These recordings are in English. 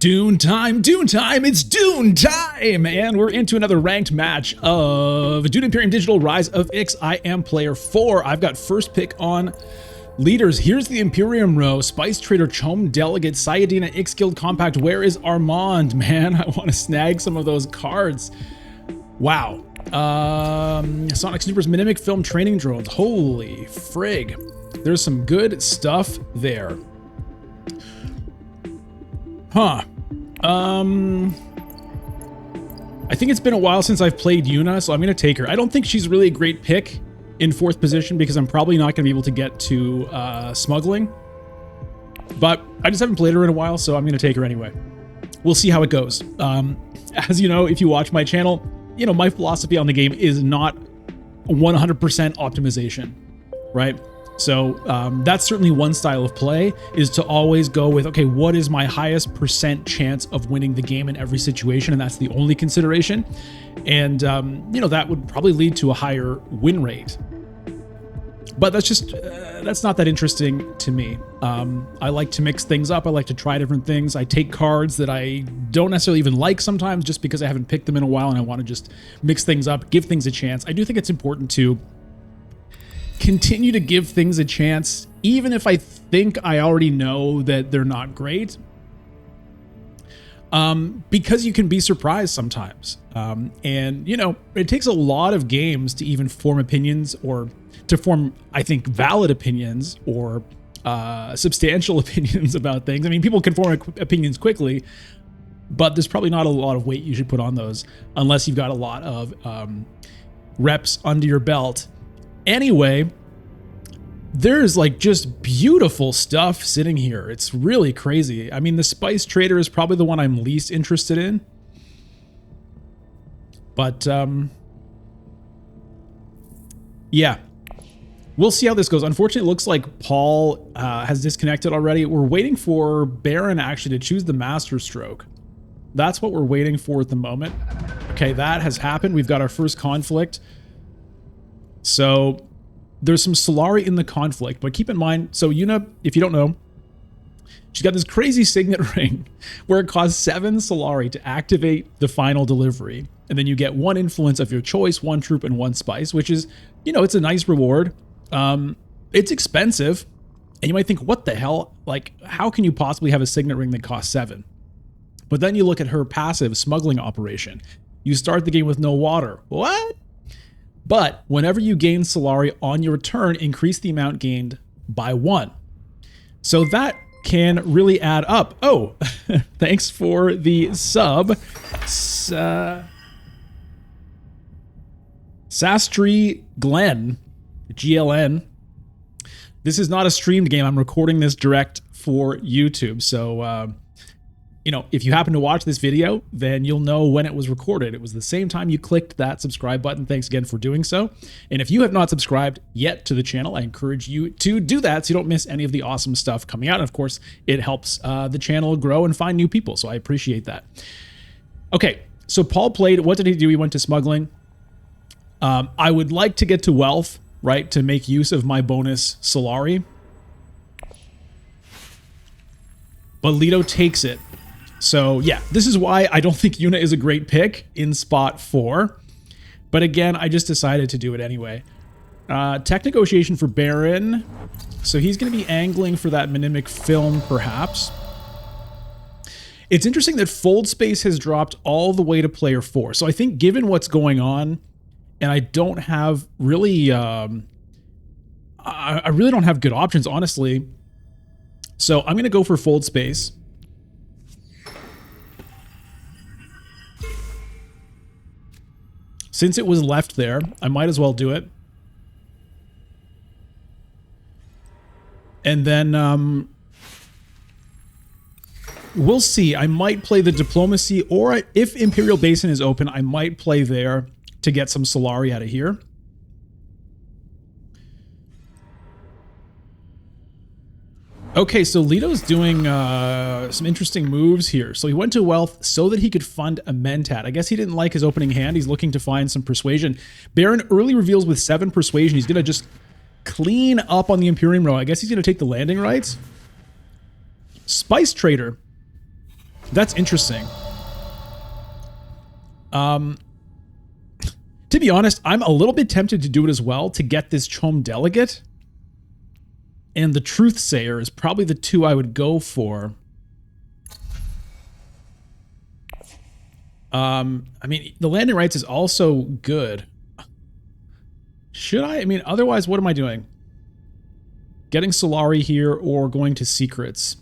Dune time, it's Dune time! And we're into another ranked match of Dune Imperium Digital Rise of Ix. I am player 4. I've got first pick on leaders. Here's the Imperium row. Spice Trader, Chom Delegate, Sayadina, Ix Guild Compact. Where is Armand? Man, I want to snag some of those cards. Wow. Sonic Snoopers, Minimic Film Training Drones. Holy frig. There's some good stuff there. Huh. I think it's been a while since I've played Yuna, so I'm going to take her. I don't think she's really a great pick in 4th position because I'm probably not going to be able to get to smuggling. But I just haven't played her in a while, so I'm going to take her anyway. We'll see how it goes. As you know, if you watch my channel, you know, my philosophy on the game is not 100% optimization, right? So that's certainly one style of play, is to always go with, okay, what is my highest % chance of winning the game in every situation? And that's the only consideration. And, you know, that would probably lead to a higher win rate. But that's just, that's not that interesting to me. I like to mix things up. I like to try different things. I take cards that I don't necessarily even like sometimes just because I haven't picked them in a while and I want to just mix things up, give things a chance. I do think it's important to continue to give things a chance, even if I think I already know that they're not great, because you can be surprised sometimes. And, you know, it takes a lot of games to even form opinions, or to form, I think, valid opinions or substantial opinions about things. I mean, people can form opinions quickly, but there's probably not a lot of weight you should put on those unless you've got a lot of reps under your belt. Anyway, there's like just beautiful stuff sitting here. It's really crazy. I mean, the Spice Trader is probably the one I'm least interested in. But, yeah. We'll see how this goes. Unfortunately, it looks like Paul has disconnected already. We're waiting for Baron actually to choose the Master Stroke. That's what we're waiting for at the moment. Okay, that has happened. We've got our first conflict. So there's some Solari in the conflict, but keep in mind, so Yuna, if you don't know, she's got this crazy signet ring where it costs 7 Solari to activate the final delivery. And then you get 1 influence of your choice, 1 troop, and 1 spice, which is, you know, it's a nice reward. It's expensive. And you might think, what the hell? Like, how can you possibly have a signet ring that costs 7? But then you look at her passive smuggling operation. You start the game with no water. What? But whenever you gain Solari on your turn, increase the amount gained by 1. So that can really add up. Oh, thanks for the sub. Sastry Glenn, GLN. This is not a streamed game. I'm recording this direct for YouTube. So, you know, if you happen to watch this video, then you'll know when it was recorded. It was the same time you clicked that subscribe button. Thanks again for doing so. And if you have not subscribed yet to the channel, I encourage you to do that so you don't miss any of the awesome stuff coming out. And of course, it helps the channel grow and find new people. So I appreciate that. Okay, so Paul played. What did he do? He went to smuggling. I would like to get to wealth, right, to make use of my bonus Solari. But Leto takes it. So, yeah, this is why I don't think Yuna is a great pick in spot 4. But again, I just decided to do it anyway. Tech negotiation for Baron. So he's going to be angling for that Minimic Film, perhaps. It's interesting that Fold Space has dropped all the way to player 4. So I think given what's going on, and I don't have really... I really don't have good options, honestly. So I'm going to go for Fold Space. Since it was left there, I might as well do it. And then we'll see. I might play the Diplomacy, or if Imperial Basin is open, I might play there to get some Solari out of here. Okay, so Leto's doing some interesting moves here. So he went to wealth so that he could fund a Mentat. I guess he didn't like his opening hand. He's looking to find some persuasion. Baron early reveals with 7 persuasion. He's going to just clean up on the Imperium row. I guess he's going to take the landing rights. Spice Trader That's interesting. To be honest, I'm a little bit tempted to do it as well to get this Chom Delegate. And the Truthsayer is probably the two I would go for. I mean, the landing rights is also good. Should I? I mean, otherwise, what am I doing? Getting Solari here or going to Secrets?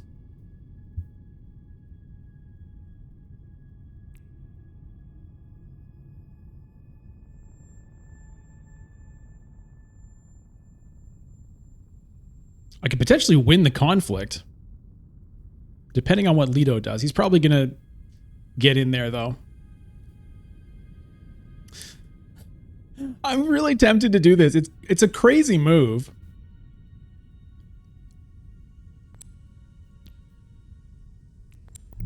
I could potentially win the conflict. Depending on what Leto does. He's probably going to get in there, though. I'm really tempted to do this. It's a crazy move.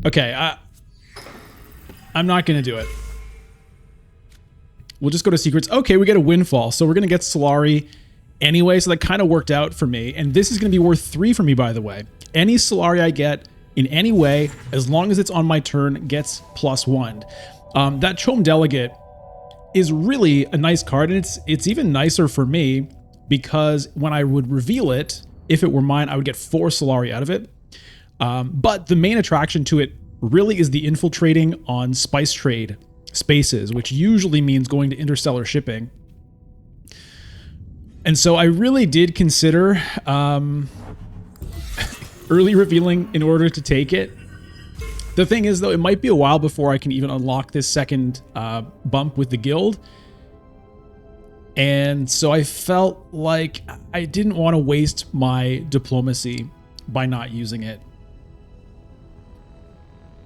Okay, I'm not going to do it. We'll just go to Secrets. Okay, we get a windfall. So we're going to get Solari anyway. So that kind of worked out for me. And this is going to be worth 3 for me, by the way. Any Solari I get in any way, as long as it's on my turn, gets +1. That Chom Delegate is really a nice card, and it's even nicer for me because when I would reveal it, if it were mine, I would get 4 Solari out of it. But the main attraction to it really is the infiltrating on spice trade spaces, which usually means going to interstellar shipping. And so I really did consider early revealing in order to take it. The thing is, though, it might be a while before I can even unlock this second bump with the guild. And so I felt like I didn't want to waste my diplomacy by not using it.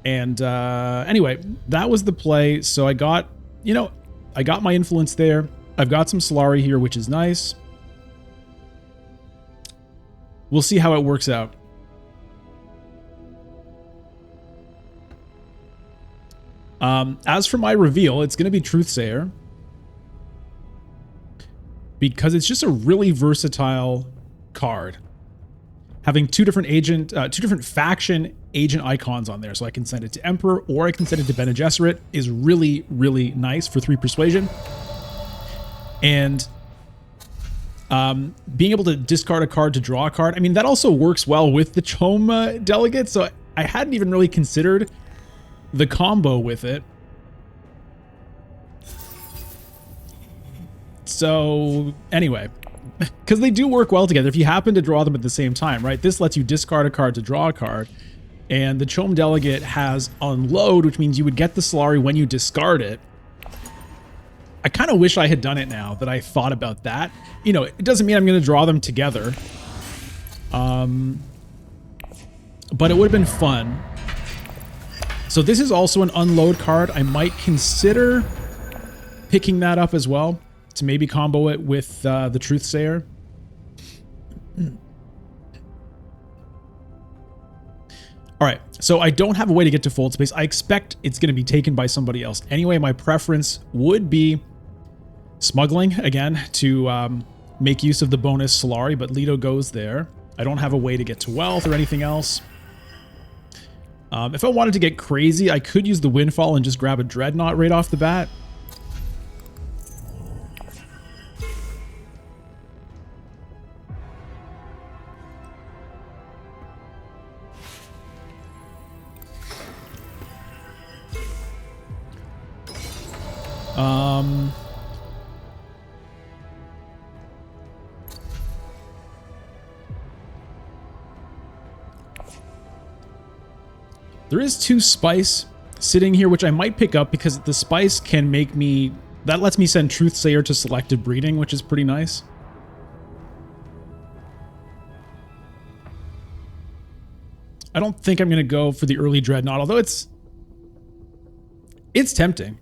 And anyway, that was the play. So I got, you know, I got my influence there. I've got some Solari here, which is nice. We'll see how it works out. As for my reveal, it's going to be Truthsayer. Because it's just a really versatile card. Having two different faction agent icons on there. So I can send it to Emperor or I can send it to Bene Gesserit is really, really nice for 3 persuasion. And being able to discard a card to draw a card, I mean, that also works well with the Chom Delegate. So I hadn't even really considered the combo with it. So anyway, because they do work well together if you happen to draw them at the same time, right? This lets you discard a card to draw a card, and the Chom Delegate has Unload, which means you would get the Solari when you discard it. I kind of wish I had done it now that I thought about that. You know, it doesn't mean I'm going to draw them together. But it would have been fun. So this is also an Unload card. I might consider picking that up as well to maybe combo it with the Truthsayer. All right, so I don't have a way to get to Fold Space. I expect it's going to be taken by somebody else. Anyway, my preference would be smuggling, again, to make use of the bonus Solari, but Leto goes there. I don't have a way to get to wealth or anything else. If I wanted to get crazy, I could use the Windfall and just grab a Dreadnought right off the bat. There is 2 spice sitting here, which I might pick up because the spice can make me... That lets me send Truthsayer to selective breeding, which is pretty nice. I don't think I'm going to go for the early Dreadnought, although it's tempting.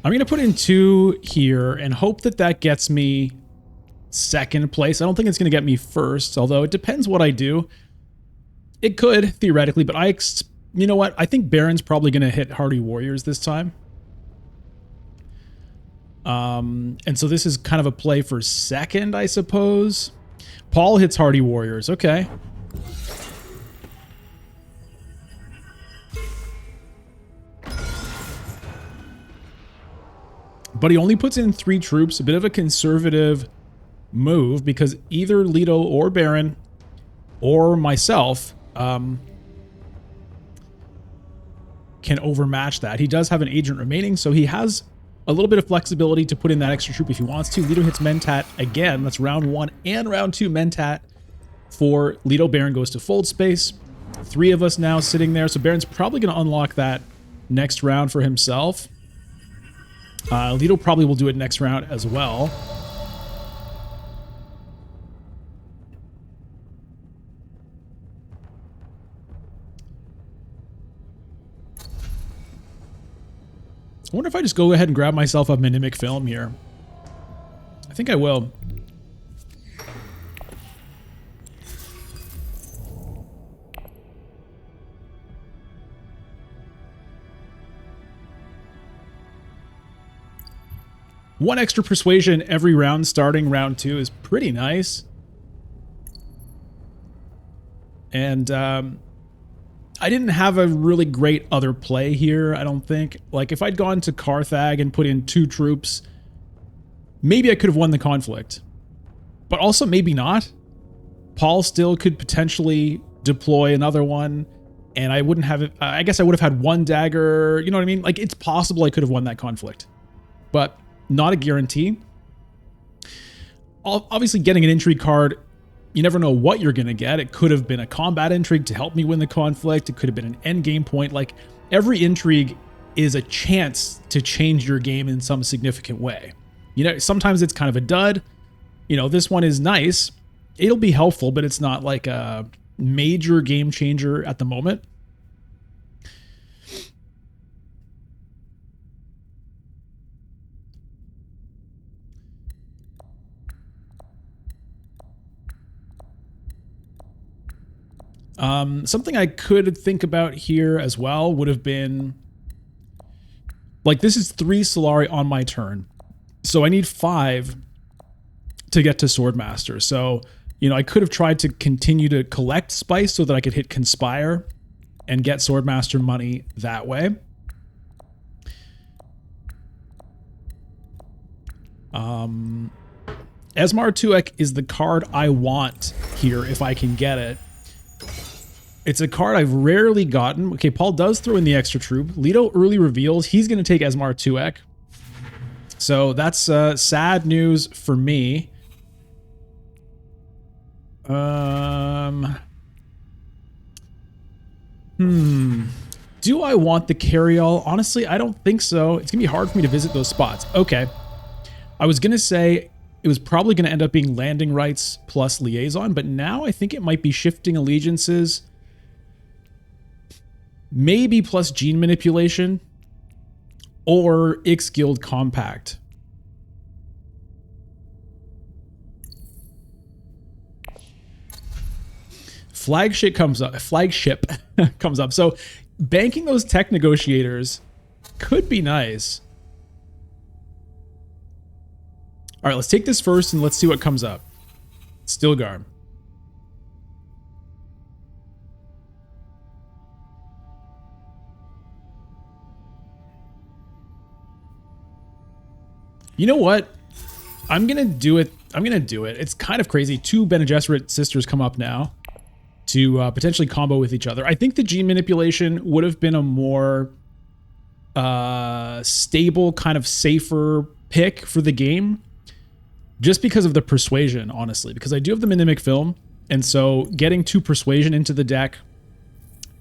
I'm going to put in 2 here and hope that that gets me second place. I don't think it's going to get me first, although it depends what I do. It could, theoretically, but you know what? I think Baron's probably going to hit Hardy Warriors this time. And so this is kind of a play for second, I suppose. Paul hits Hardy Warriors. Okay. But he only puts in 3 troops, a bit of a conservative move, because either Leto or Baron or myself can overmatch that. He does have an agent remaining, so he has a little bit of flexibility to put in that extra troop if he wants to. Leto hits Mentat again. That's round 1 and round 2 Mentat for Leto. Baron goes to fold space. 3 of us now sitting there, so Baron's probably going to unlock that next round for himself. Leto probably will do it next round as well. I wonder if I just go ahead and grab myself a Mimic Film here. I think I will. One extra persuasion every round starting round 2 is pretty nice. And I didn't have a really great other play here, I don't think. Like, if I'd gone to Carthag and put in 2 troops, maybe I could have won the conflict. But also maybe not. Paul still could potentially deploy another one, and I wouldn't have it. I guess I would have had 1 dagger, you know what I mean? Like, it's possible I could have won that conflict. But not a guarantee. Obviously, getting an intrigue card, you never know what you're going to get. It could have been a combat intrigue to help me win the conflict. It could have been an end game point. Like, every intrigue is a chance to change your game in some significant way. You know, sometimes it's kind of a dud. You know, this one is nice. It'll be helpful, but it's not like a major game changer at the moment. Something I could think about here as well would have been, like, this is 3 Solari on my turn, so I need 5 to get to Swordmaster. So, you know, I could have tried to continue to collect spice so that I could hit Conspire and get Swordmaster money that way. Esmar Tuek is the card I want here if I can get it. It's a card I've rarely gotten. Okay, Paul does throw in the extra troop. Leto early reveals he's going to take Esmar Tuek. So that's sad news for me. Do I want the carryall? Honestly, I don't think so. It's going to be hard for me to visit those spots. Okay. I was going to say it was probably going to end up being landing rights plus liaison, but now I think it might be shifting allegiances. Maybe plus gene manipulation or Ix Guild Compact. Flagship comes up. So banking those tech negotiators could be nice. All right, let's take this first and let's see what comes up. Stilgar. You know what? I'm going to do it. It's kind of crazy. 2 Bene Gesserit sisters come up now to potentially combo with each other. I think the gene manipulation would have been a more stable, kind of safer pick for the game, just because of the persuasion, honestly, because I do have the Mimic Film, and so getting 2 persuasion into the deck,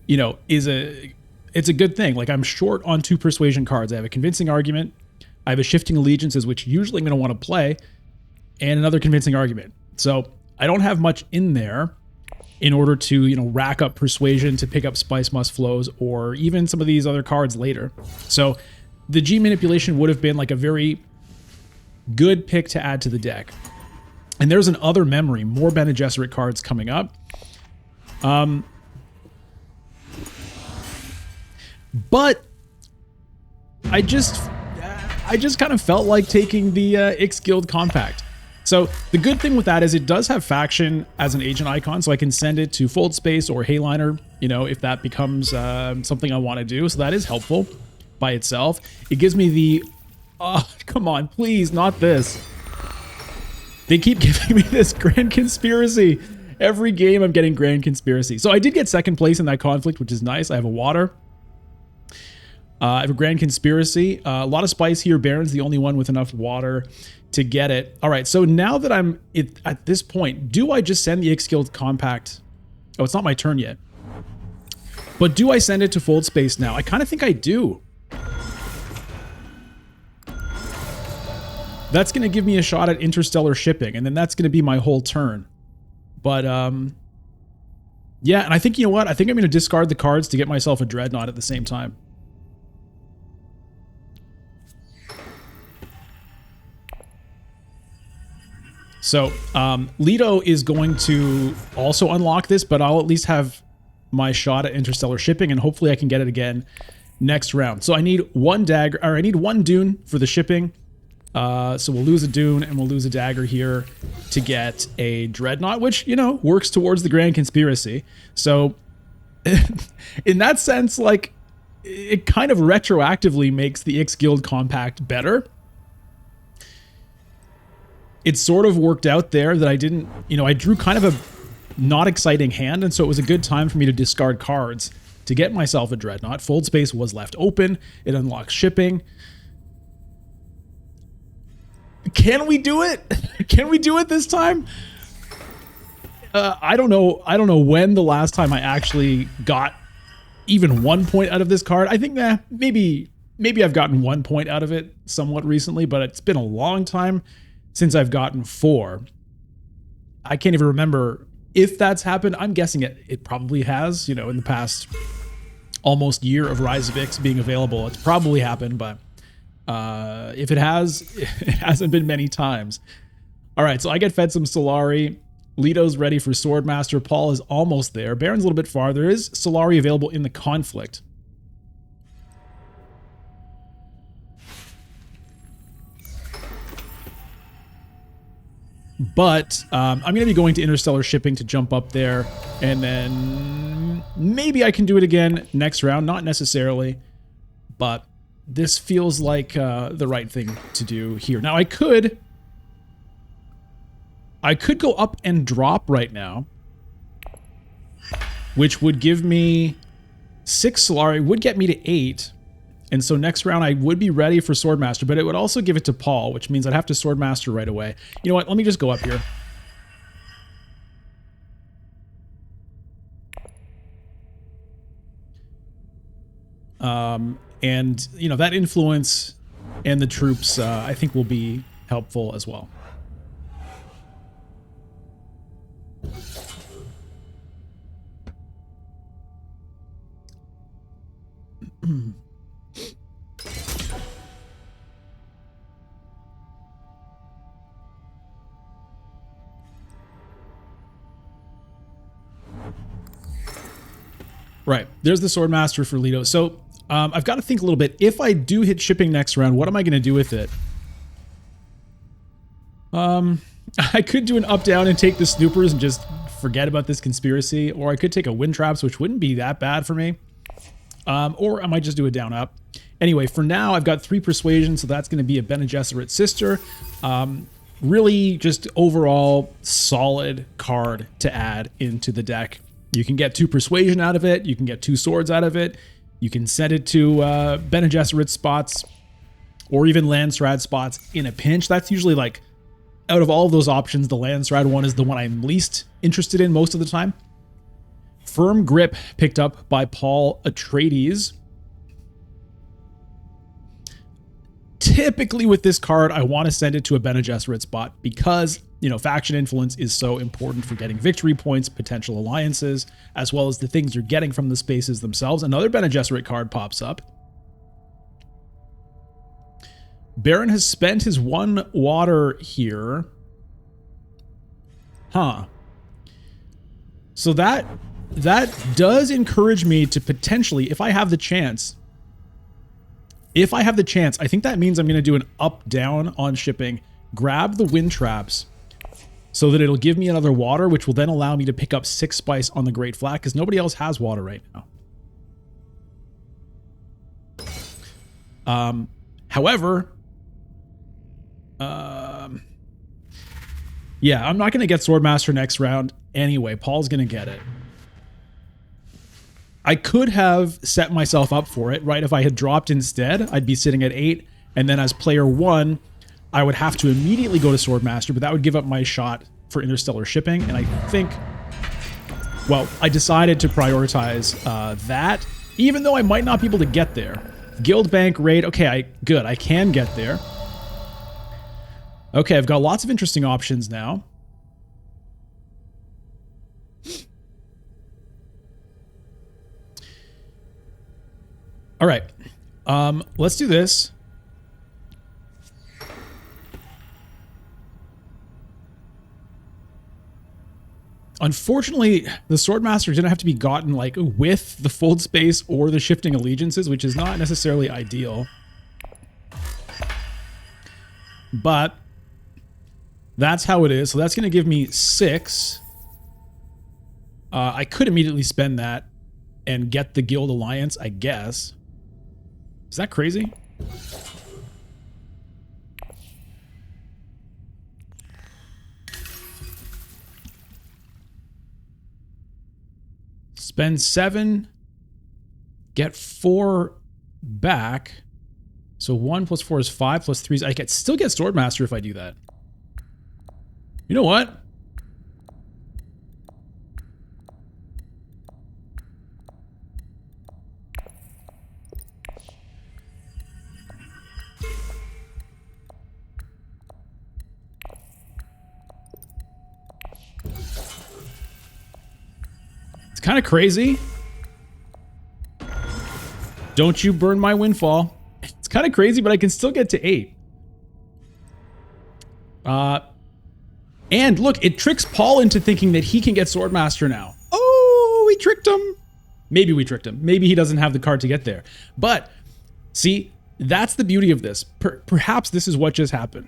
you know, it's a good thing. Like, I'm short on 2 persuasion cards. I have a convincing argument. I have a shifting allegiances, which usually I'm going to want to play, and another convincing argument. So I don't have much in there in order to, you know, rack up persuasion to pick up Spice Must Flows or even some of these other cards later. So the G manipulation would have been like a very good pick to add to the deck. And there's an other memory, more Bene Gesserit cards coming up. But I just kind of felt like taking the Ix Guild Compact. So the good thing with that is it does have faction as an agent icon, so I can send it to Fold Space or Hayliner, you know, if that becomes something I want to do. So that is helpful by itself. It gives me the, oh, come on, please, not this. They keep giving me this Grand Conspiracy. Every game I'm getting Grand Conspiracy. So I did get second place in that conflict, which is nice. I have a water. I have a Grand Conspiracy. A lot of spice here. Baron's the only one with enough water to get it. All right, so now that I'm at this point, do I just send the Ix Guild Compact? Oh, it's not my turn yet. But do I send it to Fold Space now? I kind of think I do. That's going to give me a shot at interstellar shipping, and then that's going to be my whole turn. But, yeah, and I think, you know what? I think I'm going to discard the cards to get myself a Dreadnought at the same time. So, Leto is going to also unlock this, but I'll at least have my shot at interstellar shipping, and hopefully I can get it again next round. So I need one dagger, or I need one Dune for the shipping. So we'll lose a Dune and we'll lose a dagger here to get a Dreadnought, which, you know, works towards the Grand Conspiracy. So in that sense, like, it kind of retroactively makes the Ix Guild Compact better. It sort of worked out there that I didn't, you know, I drew kind of a not exciting hand, and so it was a good time for me to discard cards to get myself a Dreadnought. Fold Space was left open. It unlocks shipping. Can we do it? Can we do it this time? I don't know. I don't know when the last time I actually got even 1 point out of this card. I think maybe I've gotten 1 point out of it somewhat recently, but it's been a long time since I've gotten 4. I can't even remember if that's happened. I'm guessing it probably has, you know, in the past almost year of Rise of Ix being available. It's probably happened, but if it has, it hasn't been many times. All right, so I get fed some Solari. Leto's ready for Swordmaster. Paul is almost there. Baron's a little bit farther. There is Solari available in the conflict. But I'm going to be going to interstellar shipping to jump up there, and then maybe I can do it again next round. Not necessarily, but this feels like the right thing to do here. Now I could go up and drop right now, which would give me 6 Solari, would get me to 8. And so next round I would be ready for Swordmaster, but it would also give it to Paul, which means I'd have to Swordmaster right away. You know what? Let me just go up here. And, you know, that influence and the troops, I think, will be helpful as well. Right, there's the Swordmaster for Leto. So I've got to think a little bit. If I do hit shipping next round, what am I going to do with it? I could do an up-down and take the Snoopers and just forget about this conspiracy, or I could take a Wind Traps, which wouldn't be that bad for me. Or I might just do a down-up. Anyway, for now, I've got 3 Persuasion, so that's going to be a Bene Gesserit Sister. Really just overall solid card to add into the deck. You can get 2 Persuasion out of it. You can get 2 Swords out of it. You can send it to Bene Gesserit spots or even Landsrad spots in a pinch. That's usually, like, out of all of those options, the Landsrad one is the one I'm least interested in most of the time. Firm Grip picked up by Paul Atreides. Typically with this card, I want to send it to a Bene Gesserit spot because, you know, faction influence is so important for getting victory points, potential alliances, as well as the things you're getting from the spaces themselves. Another Bene Gesserit card pops up. Baron has spent his 1 water here. Huh. So that does encourage me to potentially, if I have the chance, I think that means I'm going to do an up-down on shipping, grab the wind traps so that it'll give me another water, which will then allow me to pick up 6 spice on the Great Flat, because nobody else has water right now. However, yeah, I'm not going to get Swordmaster next round anyway. Paul's going to get it. I could have set myself up for it, right? If I had dropped instead, I'd be sitting at 8, and then as player 1, I would have to immediately go to Swordmaster, but that would give up my shot for interstellar shipping, and I think, well, I decided to prioritize that, even though I might not be able to get there. Guild Bank raid, okay, good, I can get there. Okay, I've got lots of interesting options now. All right, let's do this. Unfortunately, the Swordmaster didn't have to be gotten like with the fold space or the shifting allegiances, which is not necessarily ideal. But that's how it is. So that's going to give me 6. I could immediately spend that and get the Guild Alliance, I guess. Is that crazy? Spend 7, get 4 back. So 1 plus 4 is 5 plus 3 is... I could still get Swordmaster if I do that. You know what? It's kind of crazy. Don't you burn my windfall. It's kind of crazy, but I can still get to 8. And look, it tricks Paul into thinking that he can get Swordmaster now. Oh, we tricked him. Maybe we tricked him. Maybe he doesn't have the card to get there. But see, that's the beauty of this. Perhaps this is what just happened.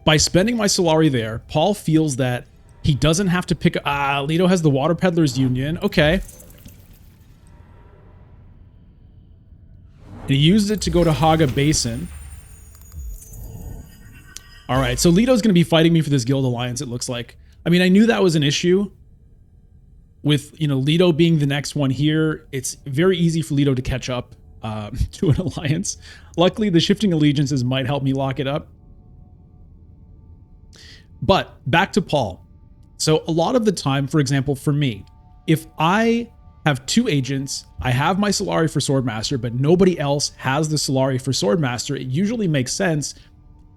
By spending my Solari there, Paul feels that he doesn't have to pick... Leto has the Water Peddlers Union. Okay. And he used it to go to Haga Basin. All right, so Leto's going to be fighting me for this Guild Alliance, it looks like. I mean, I knew that was an issue. With, you know, Leto being the next one here, it's very easy for Leto to catch up to an alliance. Luckily, the shifting allegiances might help me lock it up. But back to Paul. So a lot of the time, for example, for me, if I have 2 agents, I have my Solari for Swordmaster, but nobody else has the Solari for Swordmaster, it usually makes sense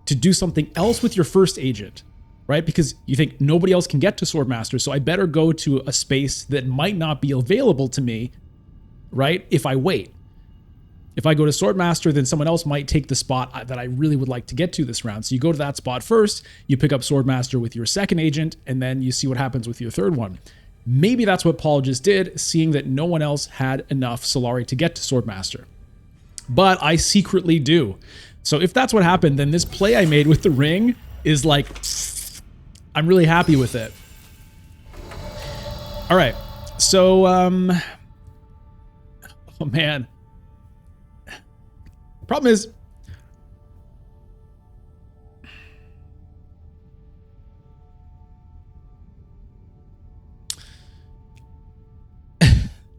to do something else with your first agent, right? Because you think nobody else can get to Swordmaster, so I better go to a space that might not be available to me, right? If I wait. If I go to Swordmaster, then someone else might take the spot that I really would like to get to this round. So you go to that spot first, you pick up Swordmaster with your second agent, and then you see what happens with your third one. Maybe that's what Paul just did, seeing that no one else had enough Solari to get to Swordmaster. But I secretly do. So if that's what happened, then this play I made with the ring is like, I'm really happy with it. All right. So, oh man. Problem is,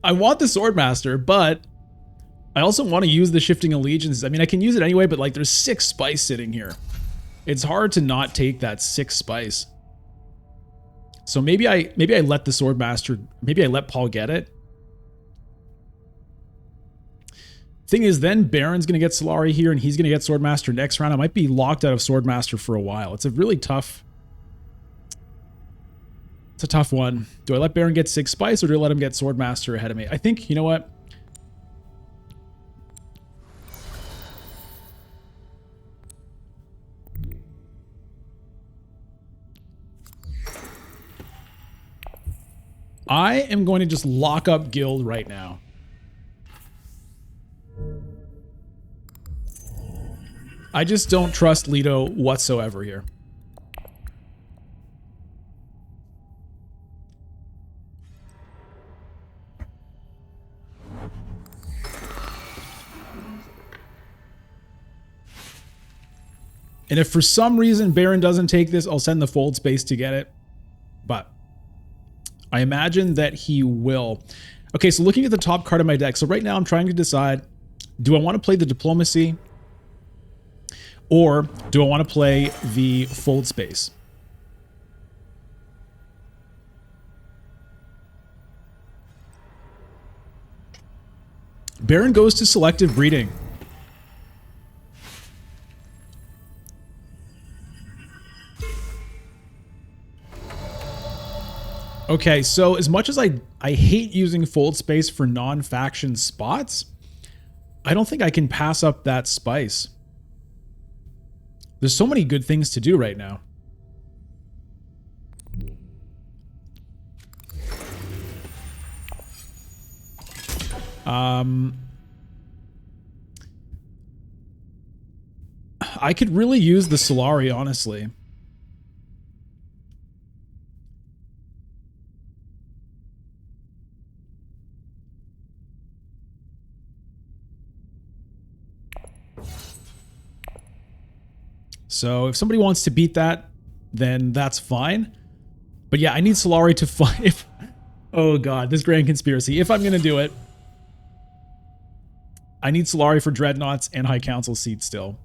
I want the Swordmaster, but I also want to use the shifting allegiances. I mean, I can use it anyway, but like there's 6 spice sitting here. It's hard to not take that 6 spice. So maybe I let the Swordmaster, maybe I let Paul get it. Thing is, then Baron's going to get Solari here, and he's going to get Swordmaster next round. I might be locked out of Swordmaster for a while. It's a really tough... It's a tough one. Do I let Baron get 6 spice, or do I let him get Swordmaster ahead of me? I think, you know what? I am going to just lock up Guild right now. I just don't trust Leto whatsoever here. And if for some reason Baron doesn't take this, I'll send the Fold Space to get it. But I imagine that he will. Okay, so looking at the top card of my deck. So right now I'm trying to decide, do I want to play the Diplomacy or do I want to play the Fold Space? Baron goes to Selective Breeding. Okay, so as much as I hate using Fold Space for non-faction spots, I don't think I can pass up that spice. There's so many good things to do right now. I could really use the Solari, honestly. So if somebody wants to beat that, then that's fine. But yeah, I need Solari to fight. Oh god, this Grand Conspiracy. If I'm going to do it, I need Solari for Dreadnoughts and High Council seats still.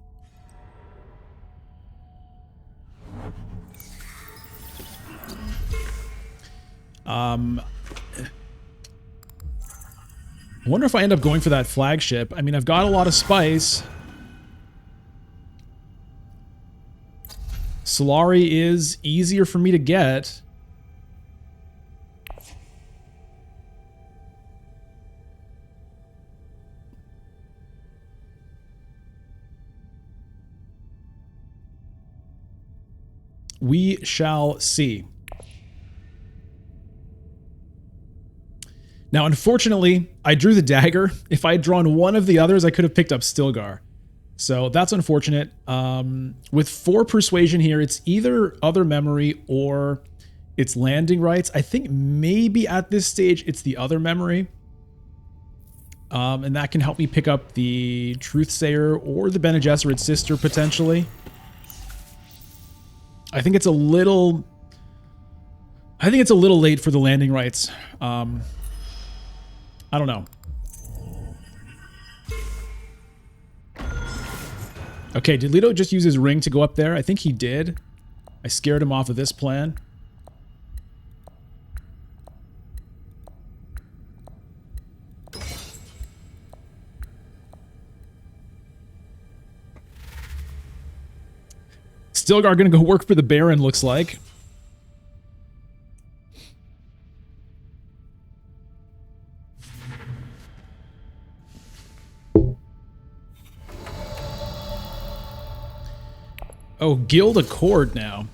I wonder if I end up going for that flagship. I mean, I've got a lot of spice. Solari is easier for me to get. We shall see. Now, unfortunately, I drew the dagger. If I had drawn one of the others, I could have picked up Stilgar. So that's unfortunate. With 4 persuasion here, it's either other memory or it's landing rights. I think maybe at this stage it's the other memory. And that can help me pick up the Truthsayer or the Bene Gesserit sister potentially. I think it's a little late for the landing rights. I don't know. Okay, did Leto just use his ring to go up there? I think he did. I scared him off of this plan. Stilgar gonna go work for the Baron, looks like. Oh, Guild Accord now.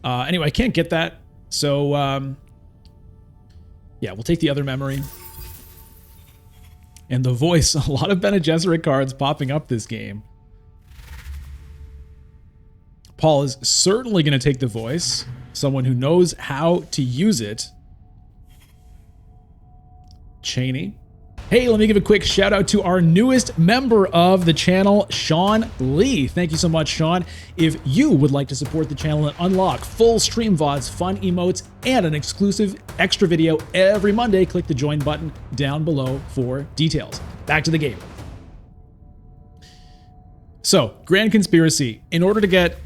Anyway, I can't get that. So, yeah, we'll take the other memory. And the voice. A lot of Bene Gesserit cards popping up this game. Paul is certainly going to take the voice. Someone who knows how to use it. Cheney. Hey, let me give a quick shout out to our newest member of the channel, Sean Lee. Thank you so much, Sean. If you would like to support the channel and unlock full stream VODs, fun emotes, and an exclusive extra video every Monday, click the join button down below for details. Back to the game. So, Grand Conspiracy. In order to get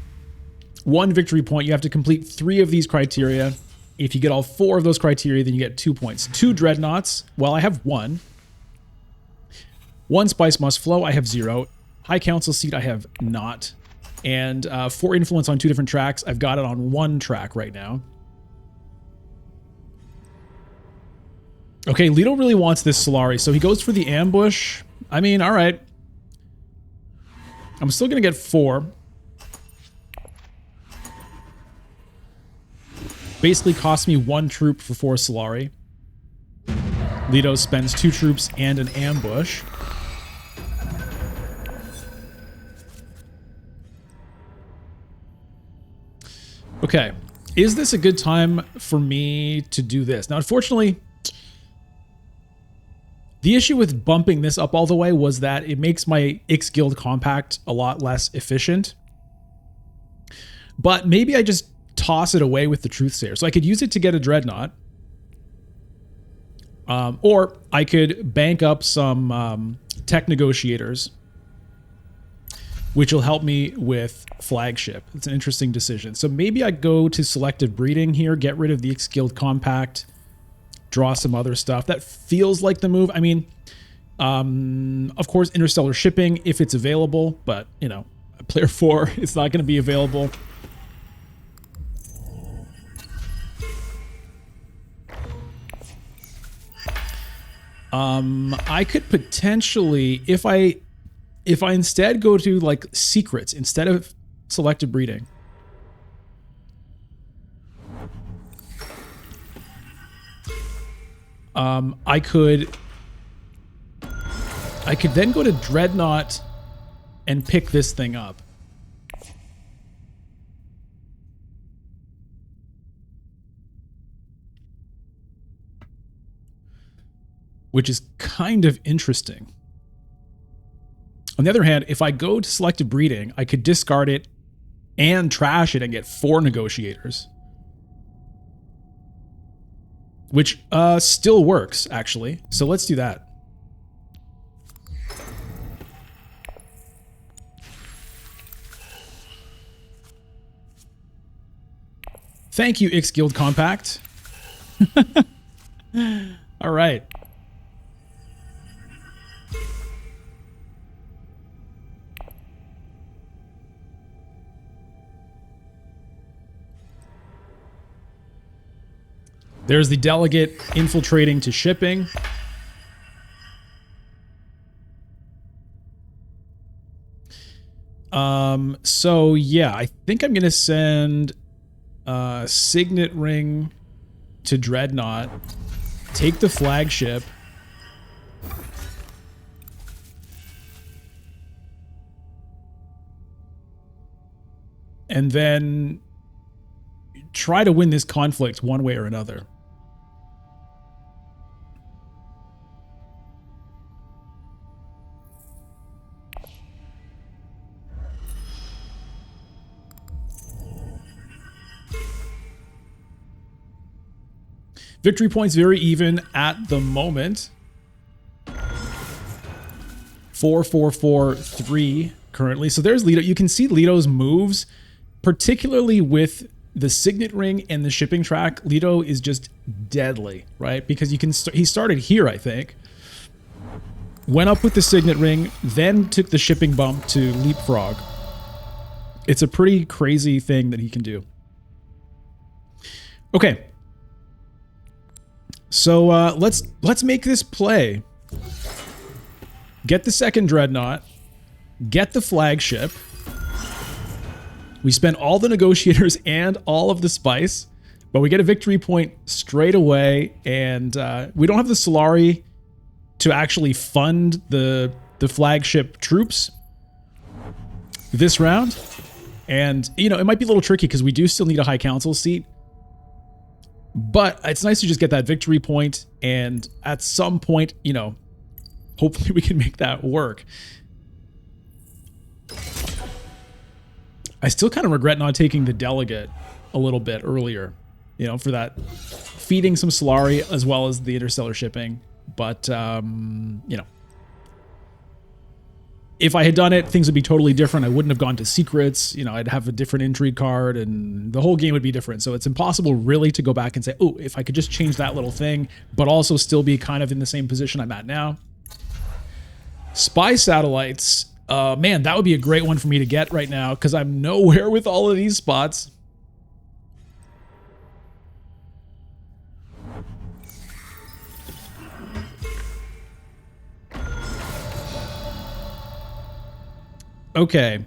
1 victory point, you have to complete 3 of these criteria. If you get all 4 of those criteria, then you get 2 points. 2 Dreadnoughts. Well, I have 1. 1 Spice Must Flow, I have 0. High Council seat, I have not. And 4 Influence on 2 different tracks. I've got it on 1 track right now. Okay, Leto really wants this Solari, so he goes for the ambush. I mean, all right. I'm still going to get 4. Basically costs me 1 troop for 4 Solari. Leto spends 2 troops and an ambush. Okay. Is this a good time for me to do this? Now, unfortunately, the issue with bumping this up all the way was that it makes my Ix-Guild compact a lot less efficient. But maybe I just toss it away with the Truthsayer. So I could use it to get a Dreadnought. Or I could bank up some tech negotiators, which will help me with flagship. It's an interesting decision. So maybe I go to selective breeding here, get rid of the Ix-Guild compact, draw some other stuff. That feels like the move. I mean, of course, interstellar shipping if it's available, but, you know, player 4, it's not going to be available. I could potentially, if I instead go to like secrets instead of selective breeding, I could then go to Dreadnought and pick this thing up. Which is kind of interesting. On the other hand, if I go to selective breeding, I could discard it and trash it and get 4 negotiators. Which still works, actually. So let's do that. Thank you, Ix-Guild Compact. All right. There's the delegate infiltrating to shipping. So yeah, I think I'm gonna send Signet Ring to Dreadnought, take the flagship, and then try to win this conflict one way or another. Victory points very even at the moment. 4, 4, 4, 3 currently. So there's Leto. You can see Leto's moves, particularly with the Signet Ring and the shipping track. Leto is just deadly, right? Because you can he started here, I think. Went up with the Signet Ring, then took the shipping bump to leapfrog. It's a pretty crazy thing that he can do. Okay. So let's make this play. Get the second Dreadnought. Get the flagship. We spend all the negotiators and all of the spice, but we get a victory point straight away, and we don't have the Solari to actually fund the flagship troops this round. And, you know, it might be a little tricky because we do still need a High Council seat. But it's nice to just get that victory point, and at some point, you know, hopefully we can make that work. I still kind of regret not taking the delegate a little bit earlier, you know, for that feeding some Solari as well as the interstellar shipping. But, you know, if I had done it, things would be totally different. I wouldn't have gone to secrets. You know, I'd have a different intrigue card and the whole game would be different. So it's impossible really to go back and say, oh, if I could just change that little thing, but also still be kind of in the same position I'm at now. Spy satellites. Man, that would be a great one for me to get right now because I'm nowhere with all of these spots. Okay.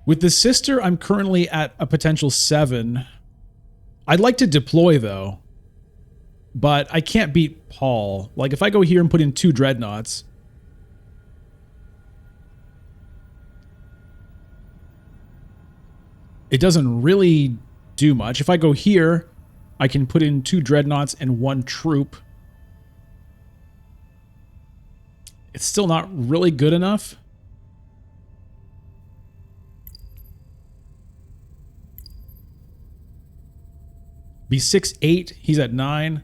With the sister, I'm currently at a potential 7. I'd like to deploy, though. But I can't beat Paul. Like, if I go here and put in 2 dreadnoughts... it doesn't really do much. If I go here, I can put in 2 dreadnoughts and 1 troop. It's still not really good enough. Be 6-8. He's at 9.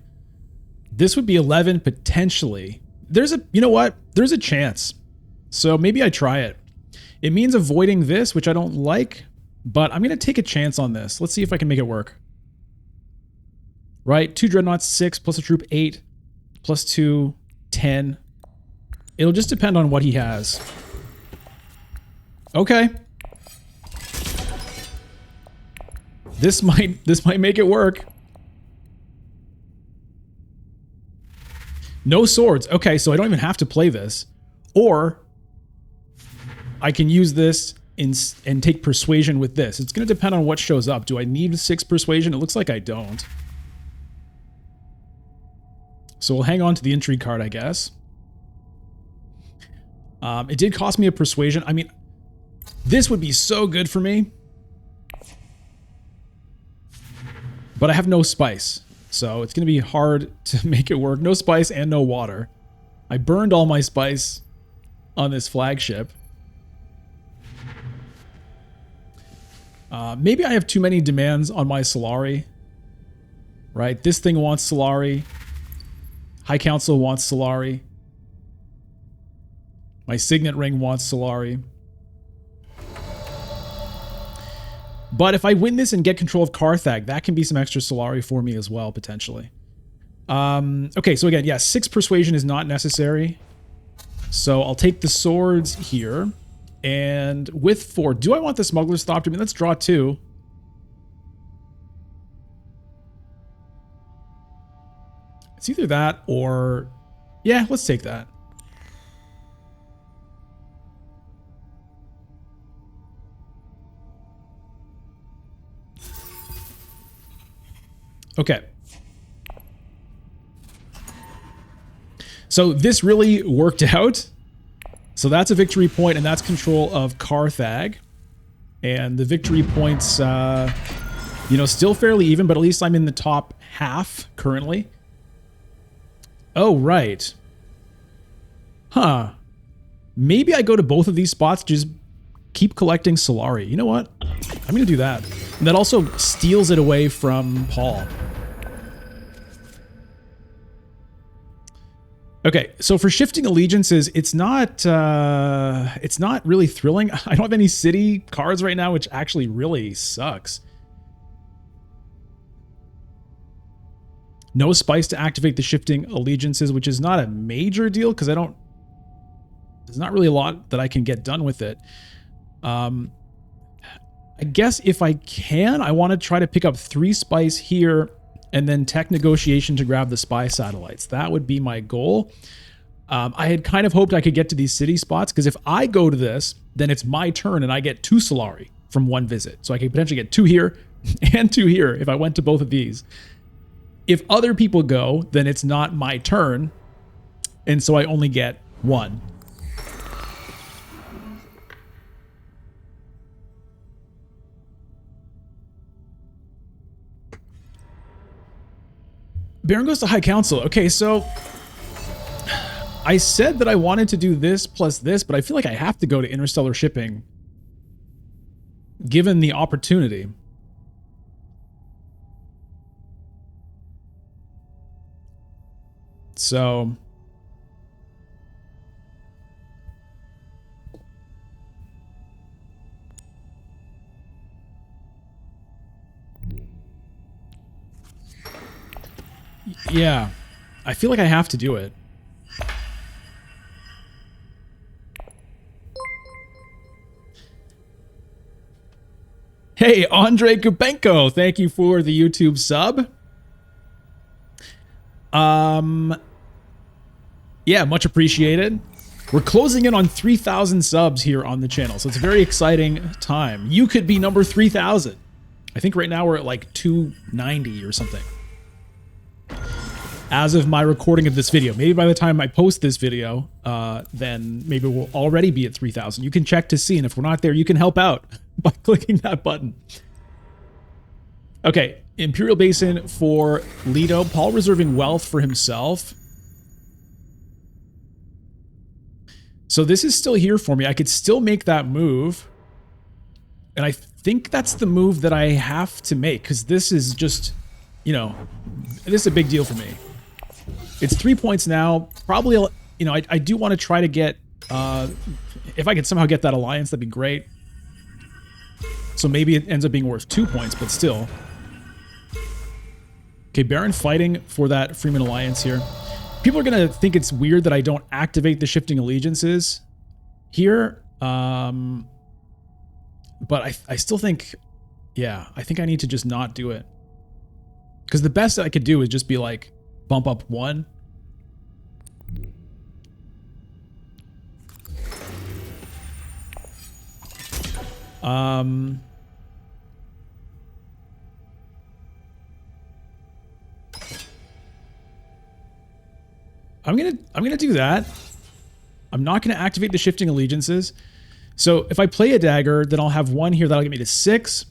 This would be 11 potentially. There's a, you know what? There's a chance. So maybe I try it. It means avoiding this, which I don't like, but I'm going to take a chance on this. Let's see if I can make it work. Right? 2 dreadnoughts, 6 plus a troop, 8 plus 2, 10. It'll just depend on what he has. Okay. This might make it work. No swords. Okay, so I don't even have to play this. Or I can use this and take persuasion with this. It's going to depend on what shows up. Do I need 6 persuasion? It looks like I don't. So we'll hang on to the intrigue card, I guess. It did cost me a persuasion. I mean, this would be so good for me. But I have no spice. So it's going to be hard to make it work. No spice and no water. I burned all my spice on this flagship. Maybe I have too many demands on my Solari. Right? This thing wants Solari. High Council wants Solari. My Signet Ring wants Solari. But if I win this and get control of Carthag, that can be some extra Solari for me as well, potentially. Okay, so again, yeah, 6 persuasion is not necessary. So I'll take the swords here. And with 4, do I want the Smuggler's Thopter? I mean, let's draw 2. It's either that or... yeah, let's take that. Okay. So this really worked out. So that's a victory point, and that's control of Carthag. And the victory points, you know, still fairly even, but at least I'm in the top half currently. Oh, right. Huh. Maybe I go to both of these spots, just keep collecting Solari. You know what? I'm going to do that. And that also steals it away from Paul. Okay, so for shifting allegiances, it's not really thrilling. I don't have any city cards right now, which actually really sucks. No spice to activate the shifting allegiances, which is not a major deal because there's not really a lot that I can get done with it. I guess if I can, I want to try to pick up 3 spice here and then tech negotiation to grab the spy satellites. That would be my goal. I had kind of hoped I could get to these city spots because if I go to this, then it's my turn and I get 2 Solari from 1 visit. So I could potentially get 2 here and 2 here if I went to both of these. If other people go, then it's not my turn. And so I only get 1. Baron goes to High Council. Okay, so I said that I wanted to do this plus this, but I feel like I have to go to interstellar shipping given the opportunity. So yeah, I feel like I have to do it. Hey, Andre Kupenko, thank you for the YouTube sub. Yeah, much appreciated. We're closing in on 3,000 subs here on the channel, so it's a very exciting time. You could be number 3,000. I think right now we're at like 290 or something. As of my recording of this video. Maybe by the time I post this video, then maybe we'll already be at 3,000. You can check to see, and if we're not there, you can help out by clicking that button. Okay, Imperial Basin for Leto. Paul reserving wealth for himself. So this is still here for me. I could still make that move. And I think that's the move that I have to make, because this is just, you know, this is a big deal for me. It's 3 points now. Probably, you know, I do want to try to get, if I could somehow get that alliance, that'd be great. So maybe it ends up being worth 2 points, but still. Okay, Baron fighting for that Freeman alliance here. People are going to think it's weird that I don't activate the shifting allegiances here. But I still think, yeah, I think I need to just not do it. Because the best I could do is just be like, bump up 1. I'm gonna do that. I'm not gonna activate the shifting allegiances. So if I play a dagger, then I'll have 1 here that'll get me to 6.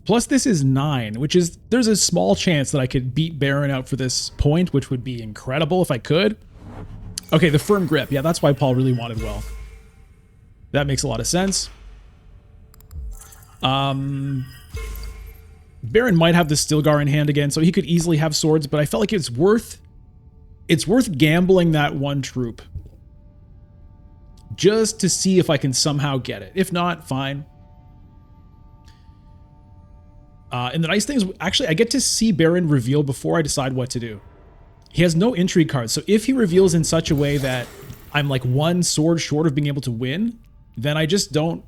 Plus this is 9, which is, there's a small chance that I could beat Baron out for this point, which would be incredible if I could. Okay, the firm grip. Yeah, that's why Paul really wanted wealth. That makes a lot of sense. Baron might have the Stilgar in hand again, so he could easily have swords, but I felt like it's worth gambling that 1 troop. Just to see if I can somehow get it. If not, fine. And the nice thing is, actually, I get to see Baron reveal before I decide what to do. He has no intrigue cards, so if he reveals in such a way that I'm like 1 sword short of being able to win, then I just don't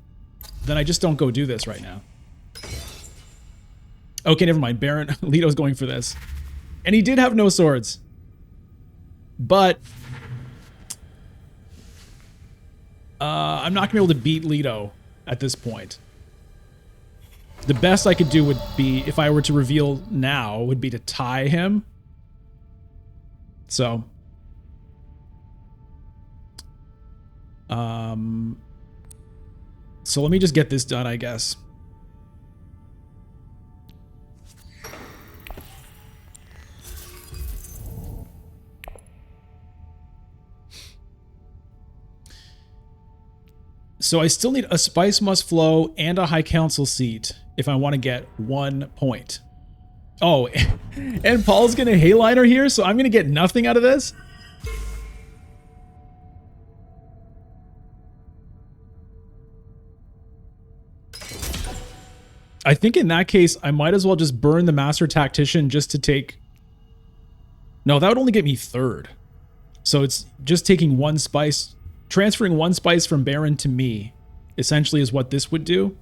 go do this right now. Okay, never mind. Baron, Leto's going for this. And he did have no swords. But I'm not going to be able to beat Leto at this point. The best I could do would be, if I were to reveal now, would be to tie him. So. So let me just get this done, I guess. So I still need a Spice Must Flow and a High Council seat if I want to get 1 point. Oh, and Paul's going to Hayliner here, so I'm going to get nothing out of this? I think in that case, I might as well just burn the Master Tactician just to take... No, that would only get me 3rd. So it's just taking 1 spice... Transferring 1 spice from Baron to me, essentially, is what this would do.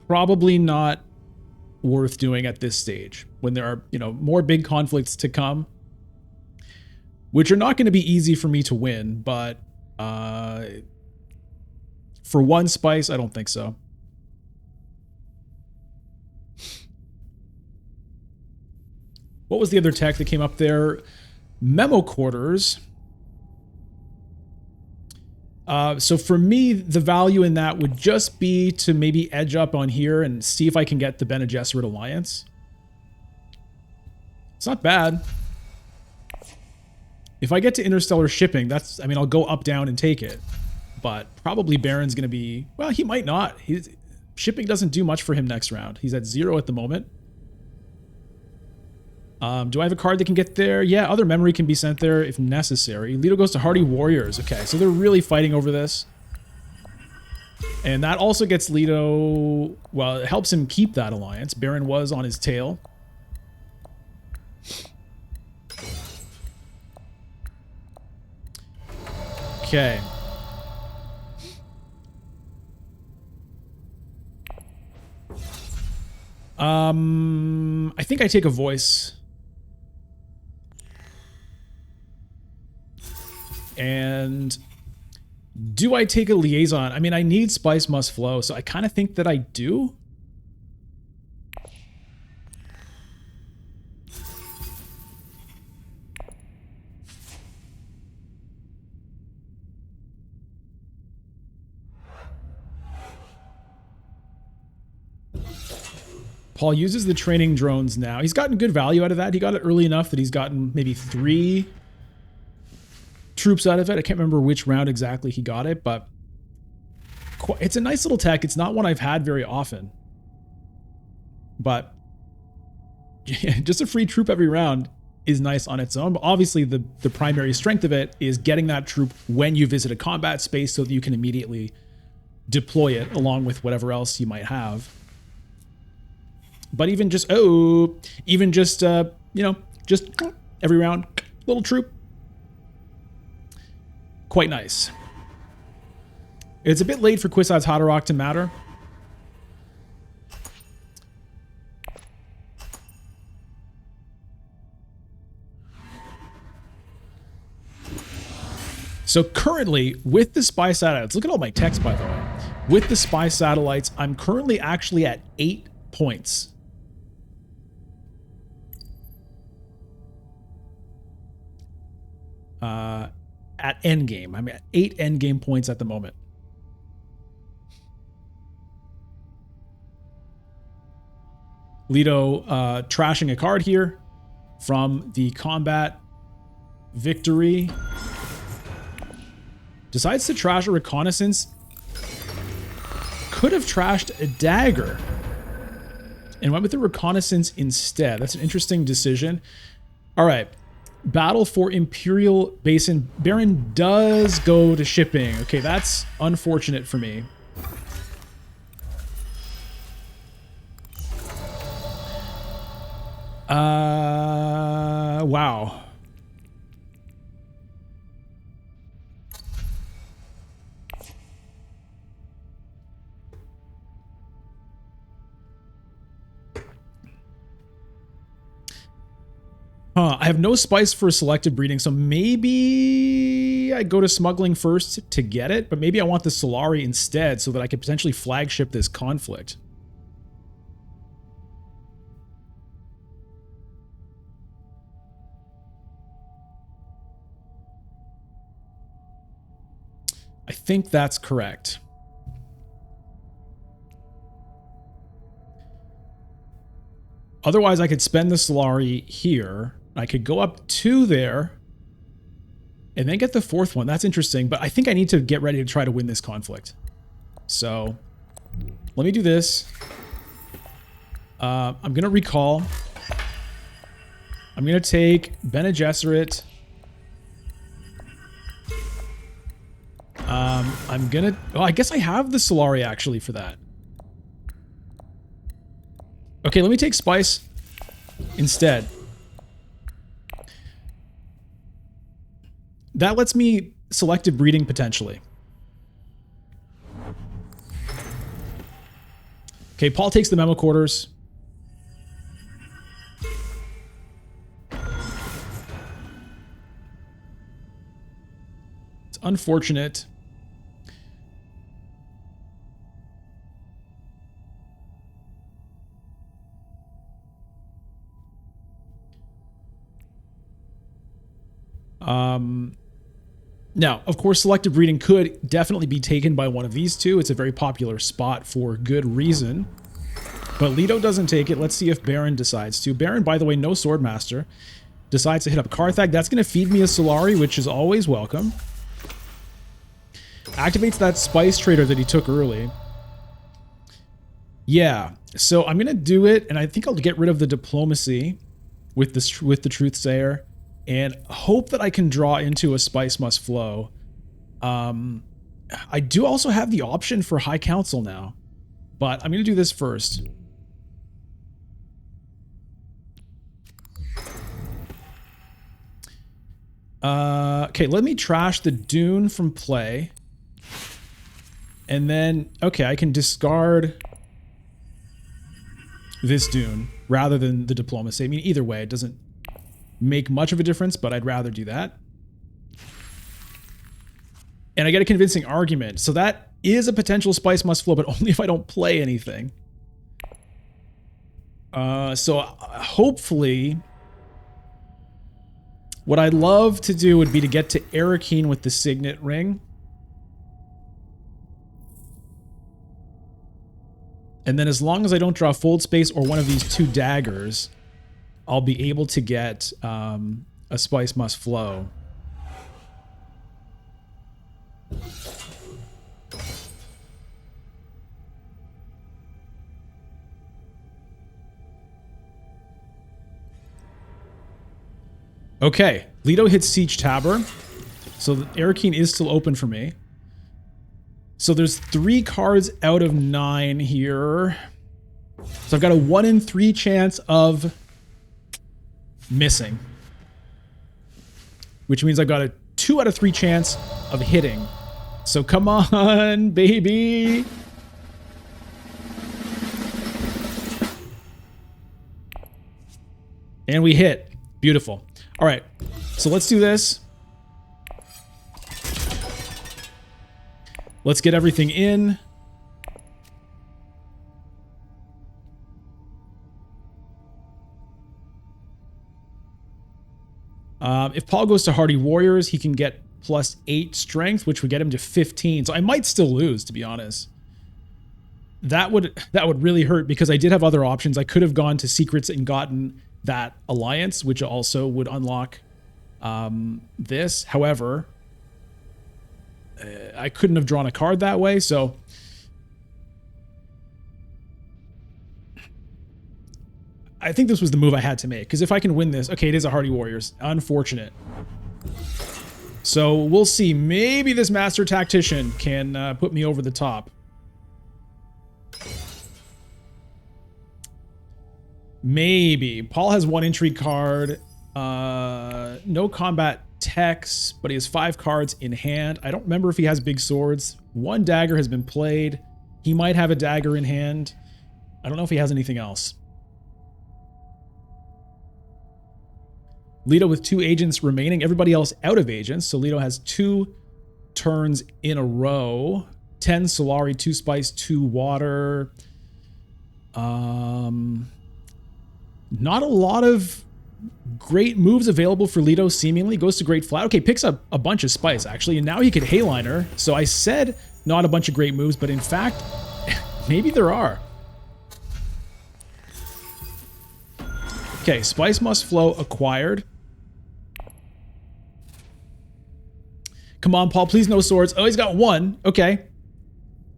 Probably not worth doing at this stage, when there are, you know, more big conflicts to come, which are not going to be easy for me to win, but for 1 spice, I don't think so. What was the other tech that came up there? Memo quarters. So for me, the value in that would just be to maybe edge up on here and see if I can get the Bene Gesserit alliance. It's not bad. If I get to interstellar shipping, that's, I mean, I'll go up, down, and take it. But probably Baron's going to be, well, he might not. Shipping doesn't do much for him next round. He's at 0 at the moment. Do I have a card that can get there? Yeah, other memory can be sent there if necessary. Leto goes to Hardy Warriors. Okay, so they're really fighting over this. And that also gets Leto... Well, it helps him keep that alliance. Baron was on his tail. Okay. I think I take a voice. And do I take a liaison? I mean, I need Spice Must Flow, so I kind of think that I do. Paul uses the training drones now. He's gotten good value out of that. He got it early enough that he's gotten maybe 3 troops out of it. I can't remember which round exactly he got it, but it's a nice little tech. It's not one I've had very often. But just a free troop every round is nice on its own. But obviously the primary strength of it is getting that troop when you visit a combat space so that you can immediately deploy it along with whatever else you might have. But even just, you know, just every round, little troop. Quite nice. It's a bit late for Kwisatz Haderach to matter. So currently, with the spy satellites, look at all my text, by the way. With the spy satellites, I'm currently actually at 8 points. At endgame. I'm at 8 endgame points at the moment. Leto trashing a card here from the combat victory. Decides to trash a reconnaissance. Could have trashed a dagger and went with the reconnaissance instead. That's an interesting decision. All right. Battle for Imperial Basin. Baron does go to shipping. Okay, that's unfortunate for me. Wow. I have no spice for selective breeding, so maybe I go to smuggling first to get it, but maybe I want the Solari instead so that I could potentially flagship this conflict. I think that's correct. Otherwise, I could spend the Solari here. I could go up 2 there and then get the 4th one. That's interesting, but I think I need to get ready to try to win this conflict. So let me do this. I'm going to recall. I'm going to take Bene Gesserit. I'm going to... Oh, I guess I have the Solari actually for that. Okay, let me take Spice instead. That lets me selective breeding potentially. Okay, Paul takes the memo quarters. It's unfortunate. Now, of course, selective breeding could definitely be taken by one of these two. It's a very popular spot for good reason. But Leto doesn't take it. Let's see if Baron decides to. Baron, by the way, no Swordmaster. Decides to hit up Carthag. That's going to feed me a Solari, which is always welcome. Activates that Spice Trader that he took early. Yeah, so I'm going to do it, and I think I'll get rid of the Diplomacy with the Truthsayer. And hope that I can draw into a Spice Must Flow. I do also have the option for High Council now. But I'm going to do this first. Okay, let me trash the Dune from play. And then, okay, I can discard this Dune rather than the Diplomacy. I mean, either way, it doesn't make much of a difference, but I'd rather do that. And I get a convincing argument. So that is a potential spice must flow, but only if I don't play anything. So hopefully, what I'd love to do would be to get to Arakeen with the Signet Ring. And then as long as I don't draw Fold Space or one of these 2 daggers, I'll be able to get a Spice Must Flow. Okay, Leto hits Siege Tabor, so Arakeen is still open for me. So there's 3 cards out of 9 here. So I've got a 1 in 3 chance of missing, which means I've got a 2 out of 3 chance of hitting. So come on, baby. And we hit. Beautiful. All right, so let's do this. Let's get everything in. If Paul goes to Hardy Warriors, he can get +8 strength, which would get him to 15. So I might still lose, to be honest. That would really hurt because I did have other options. I could have gone to Secrets and gotten that alliance, which also would unlock this. However, I couldn't have drawn a card that way, so I think this was the move I had to make, because if I can win this... Okay, it is a Hardy Warriors. Unfortunate. So we'll see. Maybe this Master Tactician can put me over the top. Maybe. Paul has 1 intrigue card. No combat techs, but he has 5 cards in hand. I don't remember if he has big swords. 1 dagger has been played. He might have a dagger in hand. I don't know if he has anything else. Leto with 2 agents remaining. Everybody else out of agents. So Leto has 2 turns in a row. 10 Solari, 2 spice, 2 water. Not a lot of great moves available for Leto, seemingly. Goes to Great Flat. Okay, picks up a bunch of spice, actually. And now he could Hayliner. So I said not a bunch of great moves, but in fact, maybe there are. Okay, Spice Must Flow acquired. Come on, Paul, please no swords. Oh, he's got 1. Okay.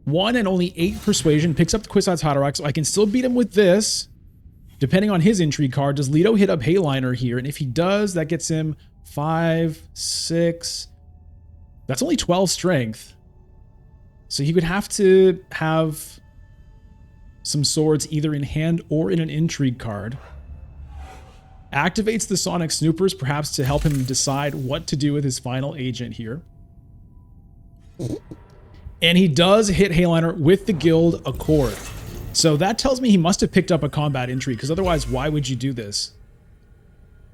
1 and only 8 persuasion. Picks up the Kwisatz Haderach, so I can still beat him with this. Depending on his intrigue card, does Leto hit up Hayliner here? And if he does, that gets him 5, 6. That's only 12 strength. So he would have to have some swords either in hand or in an intrigue card. Activates the Sonic Snoopers, perhaps to help him decide what to do with his final agent here. And he does hit Hayliner with the Guild Accord. So that tells me he must have picked up a combat intrigue, because otherwise, why would you do this?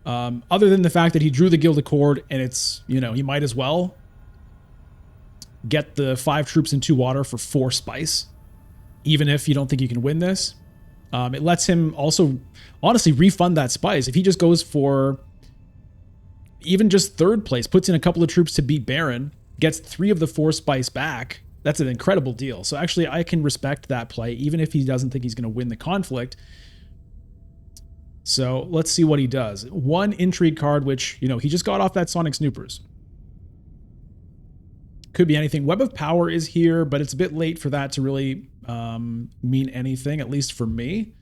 Other than the fact that he drew the Guild Accord, and it's, you know, he might as well get the 5 troops and 2 water for 4 spice, even if you don't think you can win this. It lets him also, honestly, refund that spice. If he just goes for even just 3rd place, puts in a couple of troops to beat Baron, gets 3 of the 4 spice back, that's an incredible deal. So actually, I can respect that play, even if he doesn't think he's going to win the conflict. So let's see what he does. 1 intrigue card, which, you know, he just got off that Sonic Snoopers. Could be anything. Web of Power is here, but it's a bit late for that to really mean anything, at least for me.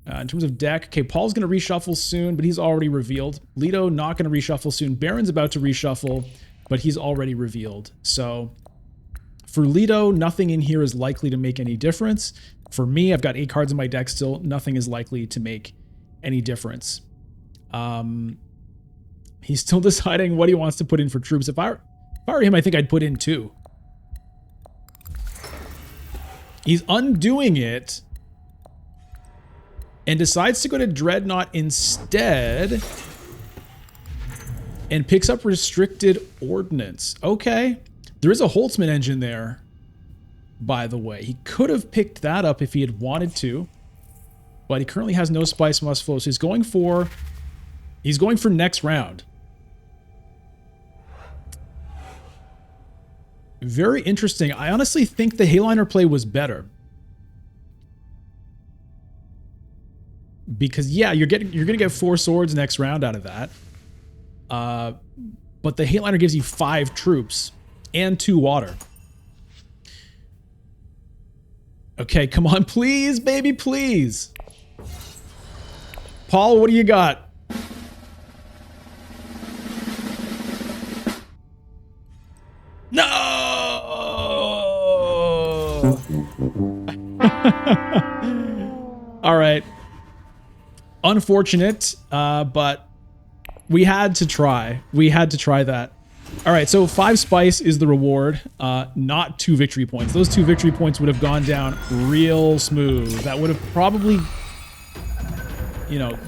In terms of deck, okay, Paul's going to reshuffle soon, but he's already revealed. Leto not going to reshuffle soon. Baron's about to reshuffle, but he's already revealed. So for Leto, nothing in here is likely to make any difference. For me, I've got 8 cards in my deck still. Nothing is likely to make any difference. He's still deciding what he wants to put in for troops. If I were him, I think I'd put in 2. He's undoing it and decides to go to Dreadnought instead. And picks up restricted ordnance. Okay. There is a Holtzman engine there, by the way. He could have picked that up if he had wanted to. But he currently has no spice must flow. So he's going for next round. Very interesting. I honestly think the Hayliner play was better. Because yeah, you're gonna get 4 swords next round out of that. But the Hayliner gives you 5 troops and 2 water. Okay, come on, please, baby, please. Paul, what do you got? No! All right. Unfortunate, but we had to try. We had to try that. All right, so 5 spice is the reward, not 2 victory points. Those 2 victory points would have gone down real smooth. That would have probably, you know,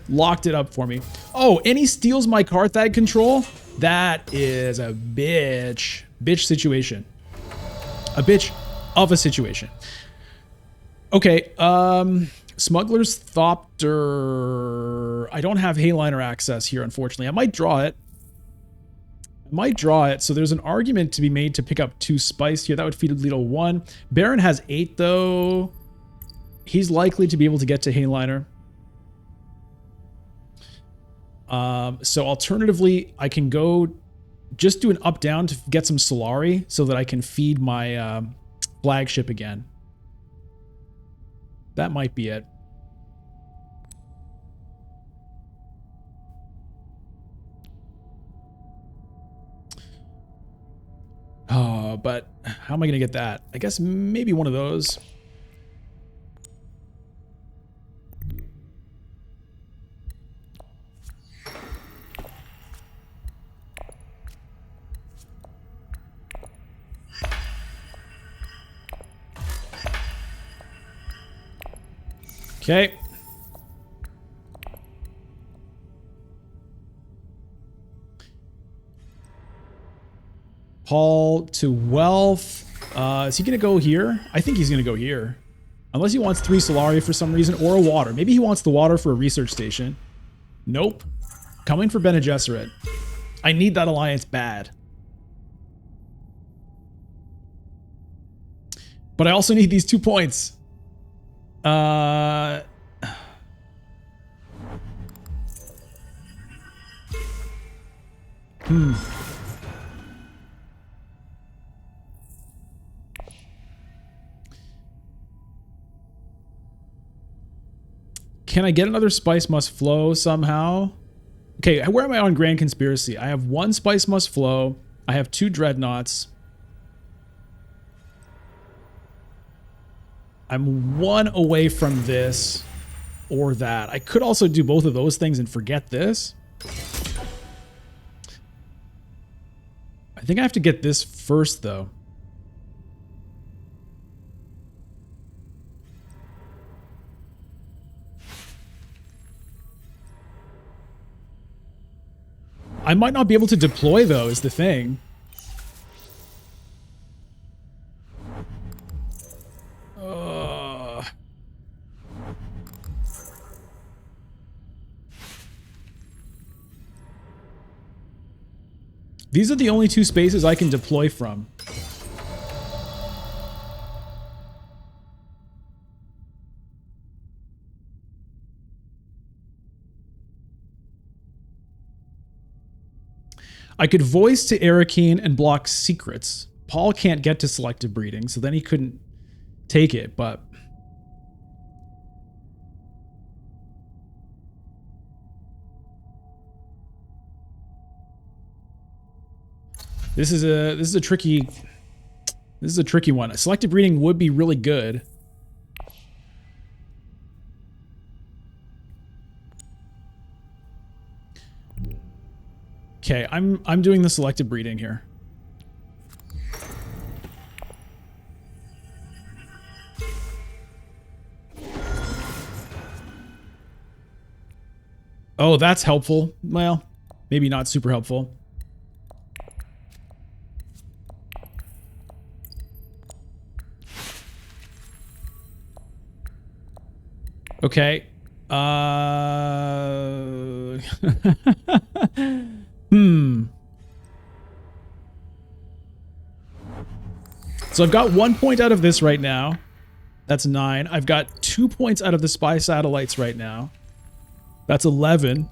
locked it up for me. Oh, and he steals my Carthag control? That is a bitch situation. A bitch of a situation. Okay, Smuggler's Thopter. I don't have Hayliner access here, unfortunately. I might draw it. So there's an argument to be made to pick up 2 spice here. That would feed Lido 1. Baron has 8, though. He's likely to be able to get to Hayliner. So alternatively, I can go just do an up-down to get some Solari so that I can feed my flagship again. That might be it. Oh, but how am I going to get that? I guess maybe one of those. Okay. Paul to wealth. Is he going to go here? I think he's going to go here. Unless he wants 3 Solari for some reason, or a water. Maybe he wants the water for a research station. Nope. Coming for Bene Gesserit. I need that alliance bad. But I also need these 2 points. Can I get another spice must flow somehow? Okay, where am I on Grand Conspiracy? I have 1 spice must flow. I have 2 dreadnoughts. I'm 1 away from this or that. I could also do both of those things and forget this. I think I have to get this first, though. I might not be able to deploy, though, is the thing. These are the only 2 spaces I can deploy from. I could voice to Arakeen and block secrets. Paul can't get to selective breeding, so then he couldn't take it, but... This is a tricky one. A selective breeding would be really good. Okay, I'm doing the selective breeding here. Oh, that's helpful. Well, maybe not super helpful. Okay. So I've got 1 point out of this right now. That's 9. I've got 2 points out of the spy satellites right now. That's 11.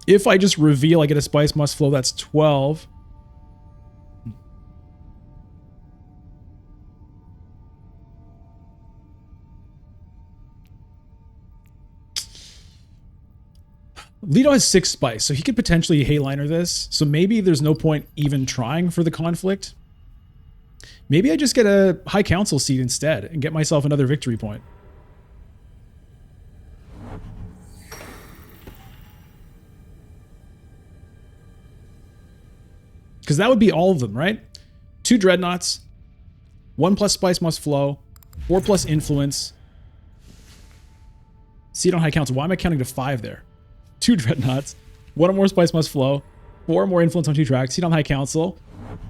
If I just reveal I get a spice must flow, that's 12. Leto has 6 spice, so he could potentially Hayliner this. So maybe there's no point even trying for the conflict. Maybe I just get a High Council seat instead and get myself another victory point. Because that would be all of them, right? 2 Dreadnoughts, 1 plus Spice Must Flow, 4 plus Influence. Seat on High Council. Why am I counting to 5 there? 2 Dreadnoughts, 1 more Spice Must Flow, 4 more Influence on 2 tracks, seat on High Council.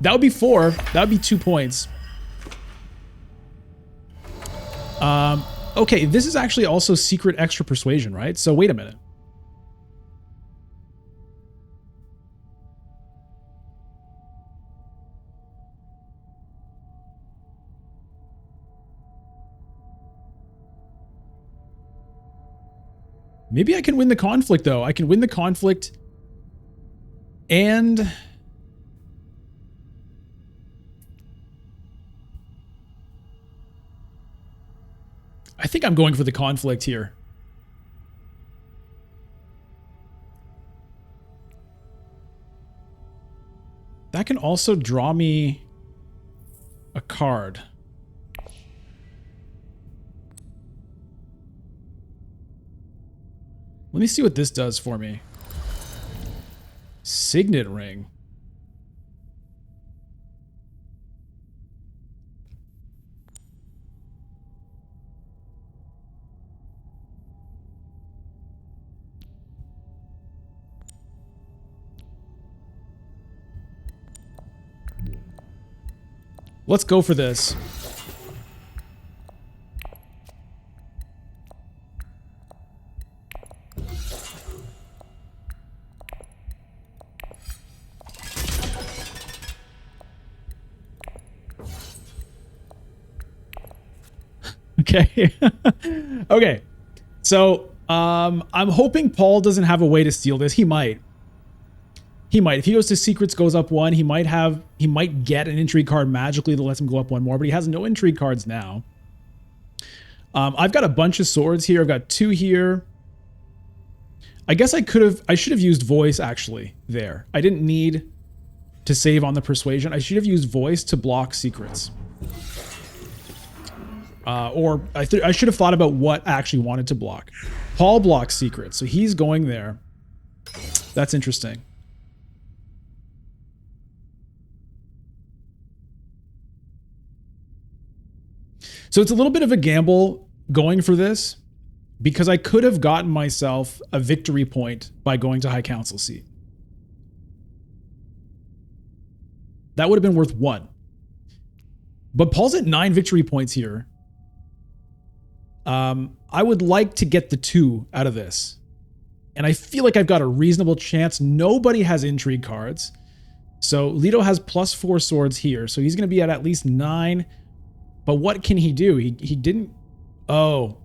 That would be 4. That would be 2 points. Okay, this is actually also secret extra persuasion, right? So wait a minute. Maybe I can win the conflict, though. I can win the conflict and... I think I'm going for the conflict here. That can also draw me a card. Let me see what this does for me. Signet ring. Let's go for this. Okay. Okay. So, I'm hoping Paul doesn't have a way to steal this. He might. He might. If he goes to secrets, goes up 1, he might get an intrigue card magically that lets him go up 1 more, but he has no intrigue cards now. I've got a bunch of swords here. I've got 2 here. I guess I should have used voice actually there. I didn't need to save on the persuasion. I should have used voice to block secrets. Or I should have thought about what I actually wanted to block. Paul blocks secrets, so he's going there. That's interesting. So it's a little bit of a gamble going for this because I could have gotten myself a victory point by going to High Council seat. That would have been worth 1. But Paul's at 9 victory points here. I would like to get the 2 out of this. And I feel like I've got a reasonable chance. Nobody has intrigue cards. So Leto has +4 swords here. So he's going to be at least 9. But what can he do? He didn't... Oh.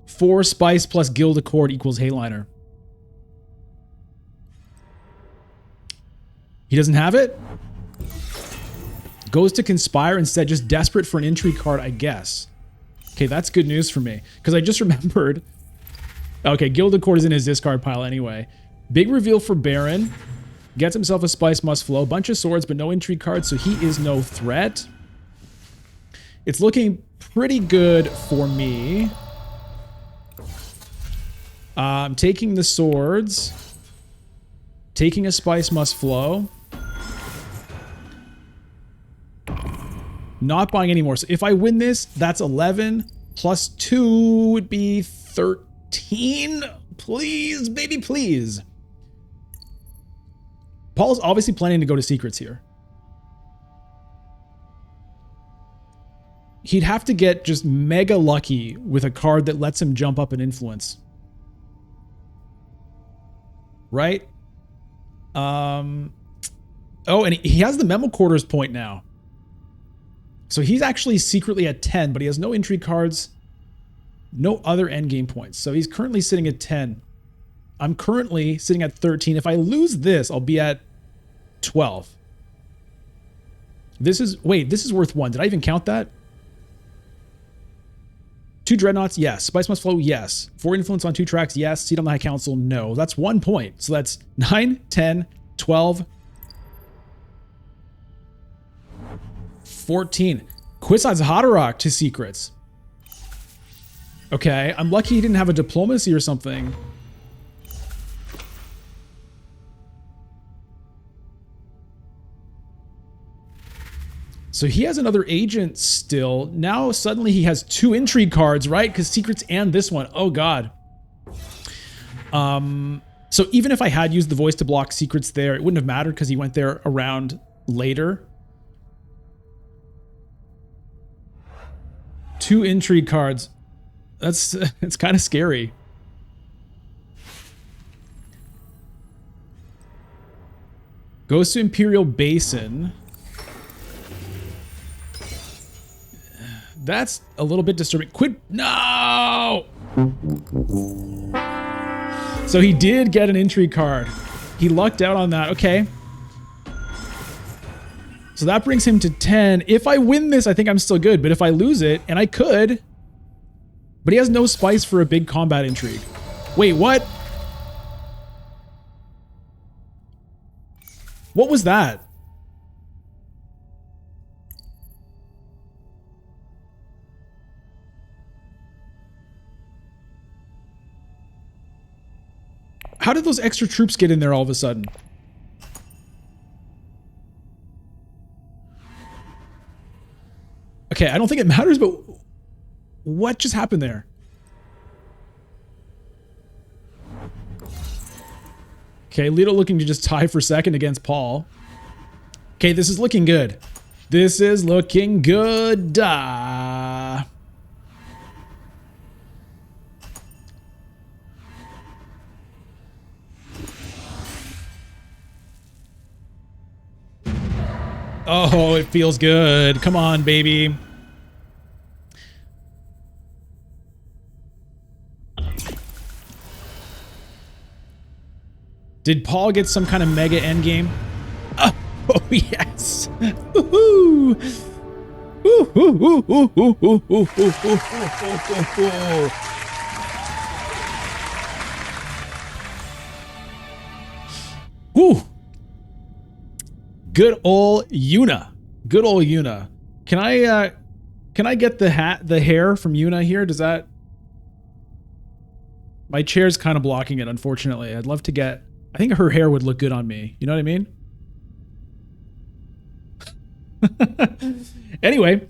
4 spice plus guild accord equals Hayliner. He doesn't have it? Goes to conspire instead, just desperate for an intrigue card, I guess. Okay, that's good news for me. Because I just remembered... Okay, guild accord is in his discard pile anyway. Big reveal for Baron. Gets himself a spice must flow. Bunch of swords, but no intrigue cards, so he is no threat. It's looking pretty good for me. I'm taking the swords. Taking a spice must flow. Not buying any more. So if I win this, that's 11. Plus 2 would be 13. Please, baby, please. Paul's obviously planning to go to secrets here. He'd have to get just mega lucky with a card that lets him jump up in influence. Right? Oh, and he has the memo quarters point now. So he's actually secretly at 10, but he has no intrigue cards, no other endgame points. So he's currently sitting at 10. I'm currently sitting at 13. If I lose this, I'll be at 12. This is worth 1. Did I even count that? 2 dreadnoughts, yes. Spice Must Flow, yes. 4 influence on 2 tracks, yes. Seat on the High Council, no. That's 1 point. So that's 9, 10, 12, 14. Kwisatz Haderach to secrets. Okay, I'm lucky he didn't have a diplomacy or something. So he has another agent still. Now suddenly he has 2 intrigue cards, right? Because secrets and this one. Oh god. So even if I had used the voice to block secrets there, it wouldn't have mattered because he went there around later. 2 intrigue cards. It's kind of scary. Goes to Imperial Basin. That's a little bit disturbing. Quit. No! So he did get an intrigue card. He lucked out on that. Okay. So that brings him to 10. If I win this, I think I'm still good. But if I lose it, and I could... But he has no spice for a big combat intrigue. Wait, what? What was that? How did those extra troops get in there all of a sudden? Okay, I don't think it matters, but what just happened there? Okay, Lito looking to just tie for second against Paul. Okay, this is looking good. This is looking good. Oh, it feels good. Come on, baby. Did Paul get some kind of mega endgame? Oh, yes. Woohoo! Woo! Good old Yuna. Good old Yuna. Can I get the hair from Yuna here? Does that... My chair's kind of blocking it, unfortunately. I'd love to get... I think her hair would look good on me. You know what I mean? Anyway.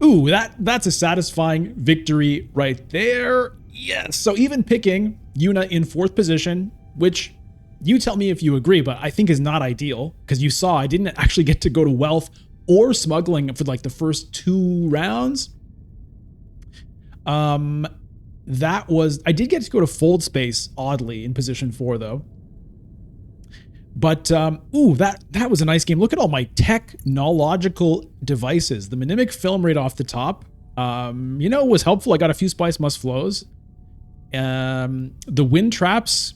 Ooh, that's a satisfying victory right there. Yes. So even picking Yuna in 4th position, which you tell me if you agree, but I think is not ideal, because you saw I didn't actually get to go to wealth or smuggling for like the first 2 rounds. That was... I did get to go to fold space, oddly, in position 4, though. But, ooh, that was a nice game. Look at all my technological devices. The Minimic film right off the top, you know, was helpful. I got a few Spice Must Flows. The wind traps,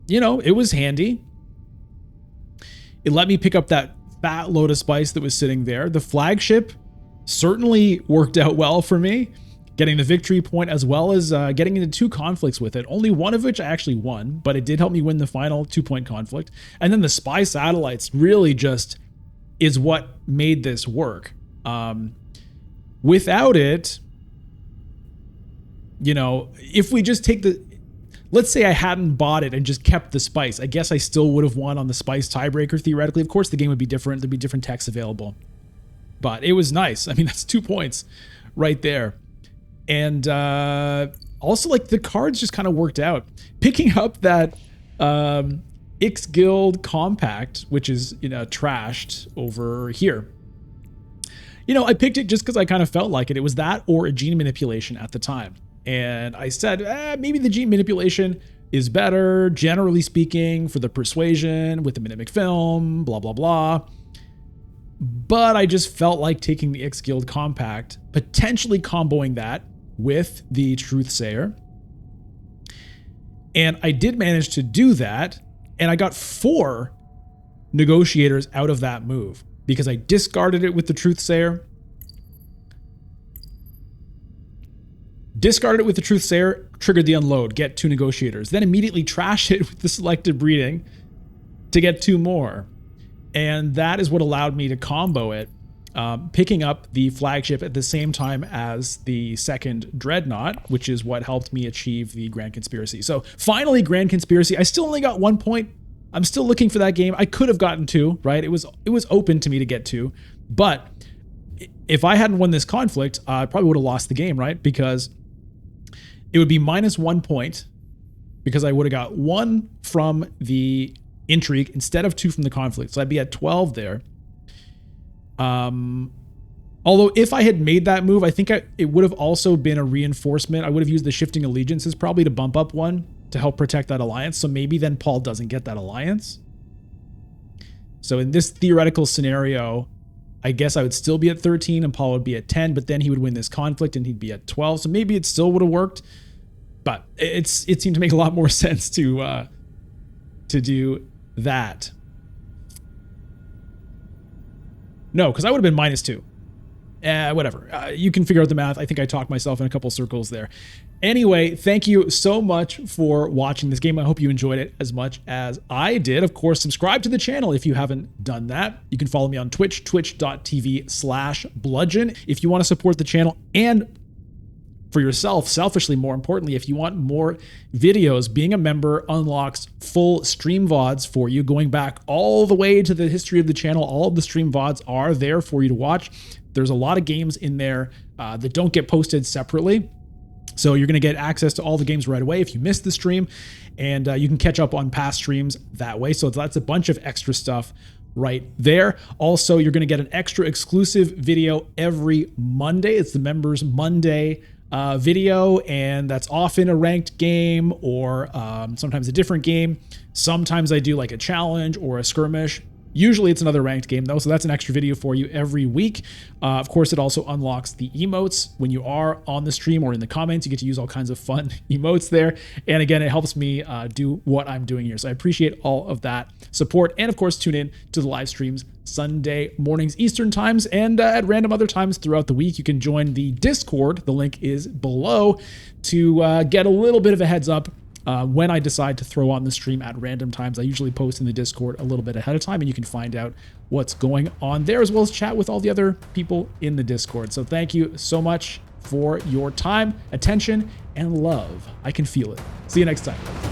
you know, it was handy. It let me pick up that fat load of spice that was sitting there. The flagship certainly worked out well for me. Getting the victory point as well as getting into 2 conflicts with it. Only one of which I actually won, but it did help me win the final 2-point conflict. And then the spy satellites really just is what made this work. Without it, you know, if we just take the... Let's say I hadn't bought it and just kept the spice. I guess I still would have won on the spice tiebreaker, theoretically. Of course, the game would be different. There'd be different techs available. But it was nice. I mean, that's 2 points right there. And also, like, the cards just kind of worked out. Picking up that X Guild Compact, which is, trashed over here. I picked it just because I kind of felt like it. It was that or a gene manipulation at the time. And I said, maybe the gene manipulation is better, generally speaking, for the persuasion with the mimic film, blah, blah, blah. But I just felt like taking the X Guild Compact, potentially comboing that with the Truthsayer. And I did manage to do that. And I got 4 negotiators out of that move because I discarded it with the Truthsayer. Discarded it with the Truthsayer, triggered the unload, get 2 negotiators. Then immediately trash it with the selective breeding to get 2 more. And that is what allowed me to combo it, picking up the flagship at the same time as the second Dreadnought, which is what helped me achieve the Grand Conspiracy. So finally, Grand Conspiracy. I still only got 1 point. I'm still looking for that game. I could have gotten 2, right? It was open to me to get 2. But if I hadn't won this conflict, I probably would have lost the game, right? Because it would be minus 1 point because I would have got 1 from the intrigue instead of 2 from the conflict. So I'd be at 12 there. Although if I had made that move, I think it would have also been a reinforcement. I would have used the shifting allegiances probably to bump up 1 to help protect that alliance. So maybe then Paul doesn't get that alliance. So in this theoretical scenario, I guess I would still be at 13 and Paul would be at 10, but then he would win this conflict and he'd be at 12. So maybe it still would have worked, but it seemed to make a lot more sense to do that. No, because I would have been minus 2. Whatever. You can figure out the math. I think I talked myself in a couple circles there. Anyway, thank you so much for watching this game. I hope you enjoyed it as much as I did. Of course, subscribe to the channel if you haven't done that. You can follow me on Twitch, twitch.tv/bludgeon. If you want to support the channel and for yourself, selfishly, more importantly, if you want more videos, being a member unlocks full stream VODs for you, going back all the way to the history of the channel. All of the stream VODs are there for you to watch. There's a lot of games in there that don't get posted separately. So you're going to get access to all the games right away if you missed the stream, and you can catch up on past streams that way. So that's a bunch of extra stuff right there. Also, you're going to get an extra exclusive video every Monday. It's the Members Monday video, and that's often a ranked game or sometimes a different game. Sometimes I do like a challenge or a skirmish. Usually it's another ranked game though, so that's an extra video for you every week. Of course, it also unlocks the emotes when you are on the stream or in the comments. You get to use all kinds of fun emotes there. And again, it helps me do what I'm doing here. So I appreciate all of that support. And of course, tune in to the live streams Sunday mornings Eastern times and at random other times throughout the week. You can join the Discord. The link is below to get a little bit of a heads up when I decide to throw on the stream at random times. I usually post in the Discord a little bit ahead of time, and you can find out what's going on there, as well as chat with all the other people in the Discord. So thank you so much for your time, attention, and love. I can feel it. See you next time.